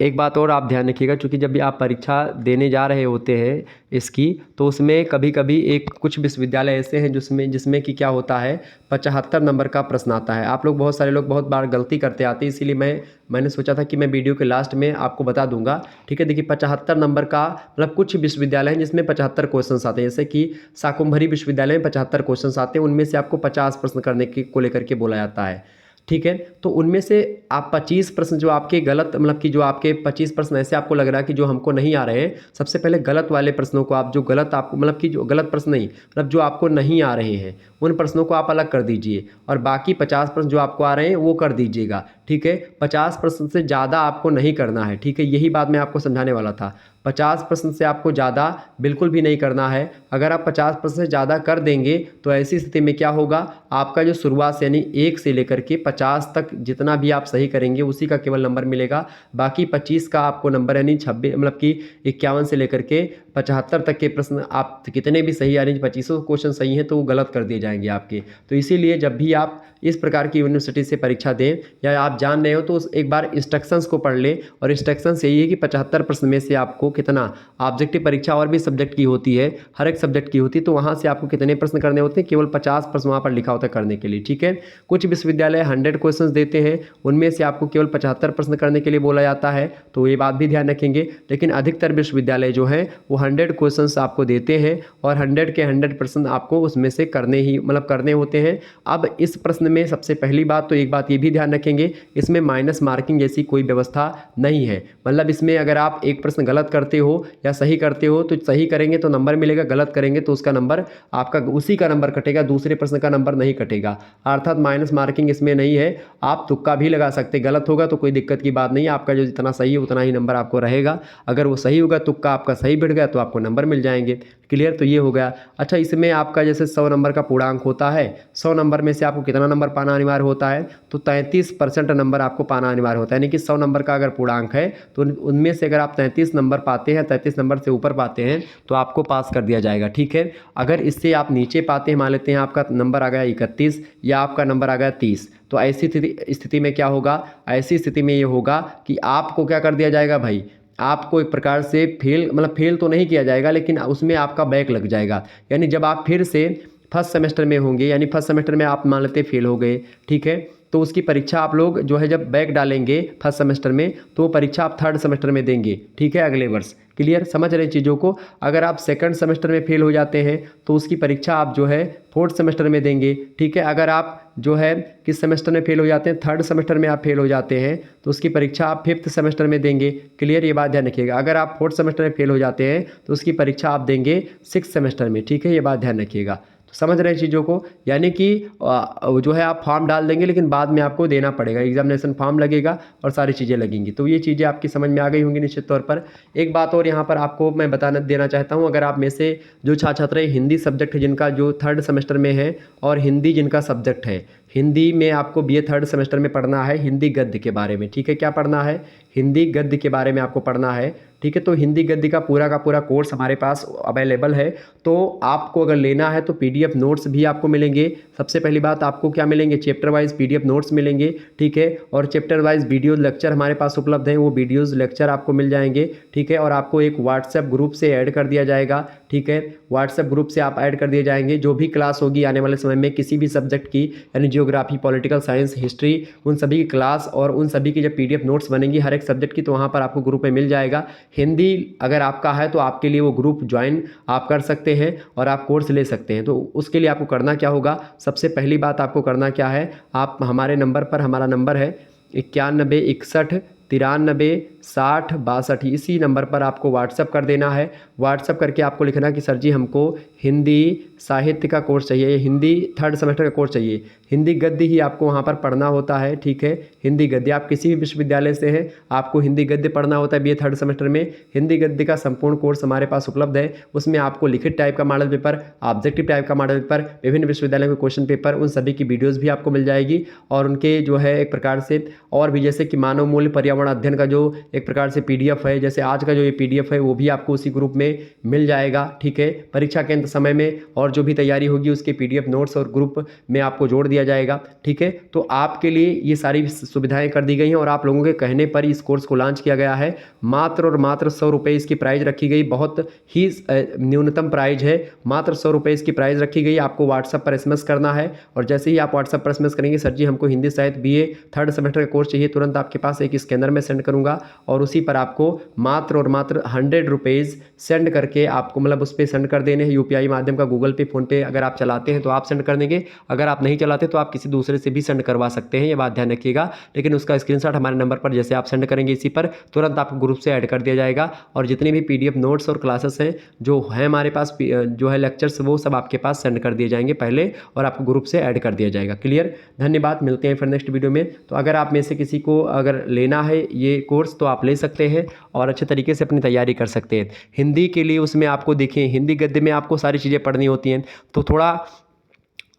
एक बात और आप ध्यान रखिएगा, क्योंकि जब भी आप परीक्षा देने जा रहे होते हैं इसकी, तो उसमें कभी कभी कुछ विश्वविद्यालय ऐसे हैं जिसमें कि क्या होता है 75 नंबर का प्रश्न आता है। आप लोग बहुत सारे लोग बहुत बार गलती करते आते हैं, इसीलिए मैंने सोचा था कि मैं वीडियो के लास्ट में आपको बता दूंगा। ठीक है, देखिए 75 नंबर का मतलब कुछ विश्वविद्यालय हैं जिसमें 75 क्वेश्चन आते हैं, जैसे कि शाकुंभरी विश्वविद्यालय में 75 क्वेश्चन आते हैं, उनमें से आपको 50 प्रश्न करने को लेकर के बोला जाता है। ठीक है, तो उनमें से आप 25 प्रश्न जो आपके गलत, मतलब कि जो आपके 25 प्रश्न ऐसे आपको लग रहा है कि जो हमको नहीं आ रहे हैं, सबसे पहले गलत वाले प्रश्नों को आप, जो गलत आपको, मतलब कि जो गलत प्रश्न नहीं, मतलब जो आपको नहीं आ रहे हैं उन प्रश्नों को आप अलग कर दीजिए, और बाकी 50 प्रश्न जो आपको आ रहे हैं वो कर दीजिएगा। ठीक है, 50 प्रश्न से ज़्यादा आपको नहीं करना है। ठीक है, यही बात मैं आपको समझाने वाला था। 50 प्रश्न से आपको ज़्यादा बिल्कुल भी नहीं करना है। अगर आप 50 प्रश्न से ज़्यादा कर देंगे तो ऐसी स्थिति में क्या होगा, आपका जो शुरुआत से यानी 1 से लेकर के 50 तक जितना भी आप सही करेंगे उसी का केवल नंबर मिलेगा। बाकी 25 का आपको नंबर यानी 26, मतलब कि 51 से लेकर के 75 तक के प्रश्न आप कितने भी सही, यानी 25 क्वेश्चन सही हैं तो वो गलत कर दिए जाएंगे आपके। तो इसीलिए जब भी आप इस प्रकार की यूनिवर्सिटी से परीक्षा दें, या आप जान रहे हो तो एक बार इंस्ट्रक्शंस को पढ़ ले। और इंस्ट्रक्शंस यही है कि 75 प्रश्न में से आपको कितना, ऑब्जेक्टिव परीक्षा और भी सब्जेक्ट की होती है, हर एक सब्जेक्ट की होती है, तो वहाँ से आपको कितने प्रश्न करने होते हैं, केवल 50 प्रश्न वहाँ पर लिखा होता है करने के लिए, ठीक है। कुछ विश्वविद्यालय 100 क्वेश्चन देते हैं, उनमें से आपको केवल 75 प्रश्न करने के लिए बोला जाता है, तो ये बात भी ध्यान रखेंगे। लेकिन अधिकतर विश्वविद्यालय जो है वो 100 क्वेश्चंस आपको देते हैं और 100 के 100 प्रश्न आपको उसमें से करने होते हैं। अब इस प्रश्न में सबसे पहली बात तो एक बात ये भी ध्यान रखेंगे, इसमें माइनस मार्किंग जैसी कोई व्यवस्था नहीं है। मतलब इसमें अगर आप एक प्रश्न गलत करते हो या सही करते हो तो सही करेंगे तो नंबर मिलेगा, गलत करेंगे तो उसका नंबर आपका उसी का नंबर कटेगा, दूसरे प्रश्न का नंबर नहीं कटेगा। अर्थात माइनस मार्किंग इसमें नहीं है, आप तुक्का भी लगा सकते, गलत होगा तो कोई दिक्कत की बात नहीं है, आपका जो जितना सही है उतना ही नंबर आपको रहेगा। अगर वो सही होगा, तुक्का आपका सही बैठ गया तो आपको नंबर मिल जाएंगे। क्लियर, तो ये हो गया। अच्छा, इसमें आपका जैसे 100 नंबर का पूर्णांक होता है, 100 नंबर में से आपको कितना नंबर पाना अनिवार्य होता है, तो 33% नंबर आपको पाना अनिवार्य होता है। यानी कि 100 नंबर का अगर पूर्णांक है तो उनमें से अगर आप 33 नंबर पाते हैं, 33 नंबर से ऊपर पाते हैं तो आपको पास कर दिया जाएगा, ठीक है। अगर इससे आप नीचे पाते हैं, मान लेते हैं आपका नंबर आ गया 31 या आपका नंबर आ गया 30, तो ऐसी स्थिति में क्या होगा, ऐसी स्थिति में ये होगा कि आपको क्या कर दिया जाएगा भाई, आपको एक प्रकार से फेल तो नहीं किया जाएगा, लेकिन उसमें आपका बैक लग जाएगा। यानी जब आप फिर से फर्स्ट सेमेस्टर में होंगे, यानी फर्स्ट सेमेस्टर में आप मान लेते फेल हो गए, ठीक है, तो उसकी परीक्षा आप लोग जो है जब बैक डालेंगे फर्स्ट सेमेस्टर में तो वो परीक्षा आप थर्ड सेमेस्टर में देंगे, ठीक है, अगले वर्ष। क्लियर, समझ रहे चीज़ों को। अगर आप सेकंड सेमेस्टर में फेल हो जाते हैं तो उसकी परीक्षा आप जो है फोर्थ सेमेस्टर में देंगे, ठीक है। अगर आप जो है किस सेमेस्टर में फेल हो जाते हैं, थर्ड सेमेस्टर में आप फेल हो जाते हैं तो उसकी परीक्षा आप फिफ्थ सेमेस्टर में देंगे। क्लियर, ये बात ध्यान रखिएगा। अगर आप फोर्थ सेमेस्टर में फेल हो जाते हैं तो उसकी परीक्षा आप देंगे सिक्स सेमेस्टर में, ठीक है, ये बात ध्यान रखिएगा। तो समझ रहे हैं चीज़ों को। यानी कि जो है आप फॉर्म डाल देंगे लेकिन बाद में आपको देना पड़ेगा, एग्जामिनेशन फॉर्म लगेगा और सारी चीज़ें लगेंगी। तो ये चीज़ें आपकी समझ में आ गई होंगी निश्चित तौर पर। एक बात और यहाँ पर आपको मैं देना चाहता हूँ, अगर आप में से जो छात्र हिंदी सब्जेक्ट जिनका जो थर्ड सेमेस्टर में है और हिंदी जिनका सब्जेक्ट है, हिंदी में आपको बीए थर्ड सेमेस्टर में पढ़ना है हिंदी गद्य के बारे में, ठीक है। क्या पढ़ना है, हिंदी गद्य के बारे में आपको पढ़ना है, ठीक है। तो हिंदी गद्य का पूरा कोर्स हमारे पास अवेलेबल है। तो आपको अगर लेना है तो पीडीएफ नोट्स भी आपको मिलेंगे। सबसे पहली बात आपको क्या मिलेंगे, चैप्टर वाइज पीडीएफ नोट्स मिलेंगे, ठीक है। और चैप्टर वाइज वीडियो लेक्चर हमारे पास उपलब्ध हैं, वो वीडियोज़ लेक्चर आपको मिल जाएंगे, ठीक है। और आपको एक व्हाट्सएप ग्रुप से ऐड कर दिया जाएगा, ठीक है। व्हाट्सएप ग्रुप से आप ऐड कर दिए जाएंगे। जो भी क्लास होगी आने वाले समय में किसी भी सब्जेक्ट की, यानी जियोग्राफी, पॉलिटिकल साइंस, हिस्ट्री, उन सभी की क्लास और उन सभी की जब पीडीएफ नोट्स बनेंगी हर एक सब्जेक्ट की, तो वहाँ पर आपको ग्रुप में मिल जाएगा। हिंदी अगर आपका है तो आपके लिए वो ग्रुप ज्वाइन आप कर सकते हैं और आप कोर्स ले सकते हैं। तो उसके लिए आपको करना क्या होगा, सबसे पहली बात आपको करना क्या है, आप हमारे नंबर पर, हमारा नंबर है 91 61 93 60 62, इसी नंबर पर आपको व्हाट्सअप कर देना है। व्हाट्सअप करके आपको लिखना कि सर जी हमको हिंदी साहित्य का कोर्स चाहिए, हिंदी थर्ड सेमेस्टर का कोर्स चाहिए, हिंदी गद्य ही आपको वहाँ पर पढ़ना होता है, ठीक है। हिंदी गद्य आप किसी भी विश्वविद्यालय से हैं, आपको हिंदी गद्य पढ़ना होता है बीए थर्ड सेमेस्टर में। हिंदी गद्य का संपूर्ण कोर्स हमारे पास उपलब्ध है। उसमें आपको लिखित टाइप का मॉडल पेपर, ऑब्जेक्टिव टाइप का मॉडल पेपर, विभिन्न विश्वविद्यालयों के क्वेश्चन पेपर, उन सभी की वीडियोज़ भी आपको मिल जाएगी। और उनके जो है एक प्रकार से और भी, जैसे कि मानव मूल्य पर्यावरण अध्ययन का जो एक प्रकार से पीडीएफ है, जैसे आज का जो ये पीडीएफ है वो भी आपको उसी ग्रुप में मिल जाएगा, ठीक है। परीक्षा के अंत समय में और जो भी तैयारी होगी उसके पीडीएफ नोट्स और ग्रुप में आपको जोड़ दिया जाएगा, ठीक है। तो आपके लिए ये सारी सुविधाएं कर दी गई हैं और आप लोगों के कहने पर इस कोर्स को लॉन्च किया गया है। मात्र और मात्र 100 रुपये इसकी प्राइस रखी गई, बहुत ही न्यूनतम प्राइस है, मात्र 100 रुपये इसकी प्राइस रखी गई। आपको व्हाट्सएप पर एसएमएस करना है और जैसे ही आप व्हाट्सएप पर एसएमएस करेंगे सर जी हमको हिंदी साहित्य बीए थर्ड सेमेस्टर का कोर्स चाहिए, तुरंत आपके पास एक स्कैनर में सेंड करूंगा और उसी पर आपको मात्र और मात्र 100 रुपीज़ सेंड करके आपको, मतलब उस पर सेंड कर देने हैं। यूपीआई माध्यम का, गूगल पे, फोन पे अगर आप चलाते हैं तो आप सेंड कर देंगे, अगर आप नहीं चलाते तो आप किसी दूसरे से भी सेंड करवा सकते हैं, ये बात ध्यान रखिएगा। लेकिन उसका स्क्रीनशॉट हमारे नंबर पर जैसे आप सेंड करेंगे इसी पर तुरंत आपको ग्रुप से ऐड कर दिया जाएगा और जितने भी पीडीएफ नोट्स और क्लासेस हैं जो है हमारे पास जो है लेक्चर्स, वो सब आपके पास सेंड कर दिए जाएंगे पहले और आपको ग्रुप से ऐड कर दिया जाएगा। क्लियर, धन्यवाद, मिलते हैं फिर नेक्स्ट वीडियो में। तो अगर आप में से किसी को अगर लेना है ये कोर्स तो आप ले सकते हैं और अच्छे तरीके से अपनी तैयारी कर सकते हैं। हिंदी के लिए उसमें आपको देखें, हिंदी गद्य में आपको सारी चीज़ें पढ़नी होती हैं, तो थोड़ा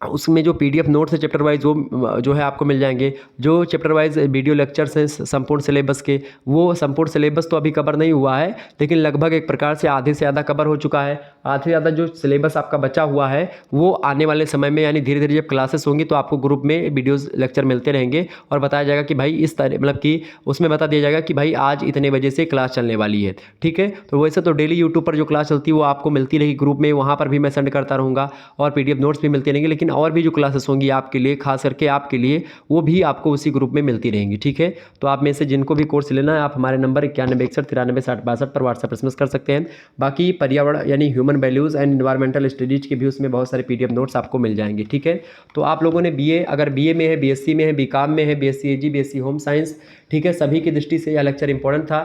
उसमें जो पीडीएफ नोट्स है चैप्टर वाइज वो जो है आपको मिल जाएंगे। जो चैप्टर वाइज वीडियो लेक्चर्स हैं संपूर्ण सिलेबस के, वो संपूर्ण सिलेबस तो अभी कवर नहीं हुआ है, लेकिन लगभग एक प्रकार से आधे से ज़्यादा कवर हो चुका है। आधे से ज़्यादा जो सिलेबस आपका बचा हुआ है वो आने वाले समय में, यानी धीरे धीरे जब क्लासेस होंगी तो आपको ग्रुप में वीडियोज़ लेक्चर मिलते रहेंगे और बताया जाएगा कि भाई इस तरह, मतलब कि उसमें बता दिया जाएगा कि भाई आज इतने बजे से क्लास चलने वाली है। ठीक है, तो वैसे तो डेली यूट्यूब पर जो क्लास चलती है वो आपको मिलती रहेगी ग्रुप में, वहाँ पर भी मैं सेंड करता रहूँगा और पीडीएफ नोट्स भी मिलते रहेंगे। लेकिन और भी जो क्लासेस होंगी आपके लिए, खास करके आपके लिए, वो भी आपको उसी ग्रुप में मिलती रहेंगी। ठीक है, तो आप में से जिनको भी कोर्स लेना है आप हमारे नंबर 9161 93 60 62 पर व्हाट्सएप SMS कर सकते हैं। बाकी पर्यावरण यानी human values and environmental studies के भी उसमें बहुत सारे पीडीएफ नोट्स आपको मिल जाएंगे। ठीक है, तो आप लोगों ने बीए, अगर बीए में है, बीएससी में है, बीकॉम में है, बीएससी एजी, बीएससी होम साइंस, ठीक है, सभी की दृष्टि से यह लेक्चर इंपॉर्टेंट था।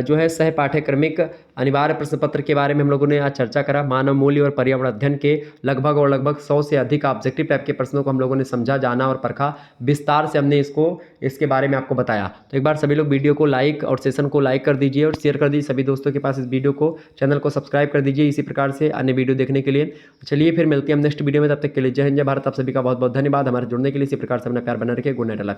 जो है सह पाठ्यक्रमिक अनिवार्य प्रश्न पत्र के बारे में हम लोगों ने आज चर्चा करा। मानव मूल्य और पर्यावरण अध्ययन के लगभग 100 से अधिक ऑब्जेक्टिव टाइप के प्रश्नों को हम लोगों ने समझा, जाना और परखा। विस्तार से हमने इसके बारे में आपको बताया। तो एक बार सभी लोग वीडियो को लाइक और सेशन को लाइक कर दीजिए और शेयर कर दीजिए सभी दोस्तों के पास इस वीडियो को। चैनल को सब्सक्राइब कर दीजिए इसी प्रकार से अन्य वीडियो देखने के लिए। चलिए फिर मिलते हैं हम नेक्स्ट वीडियो में, तब तक के लिए जय हिंद जय भारत। आप सभी का बहुत बहुत धन्यवाद हमारे जुड़ने के लिए। इसी प्रकार से अपना प्यार बना रखिए। गुड नाइट, अल्लाह।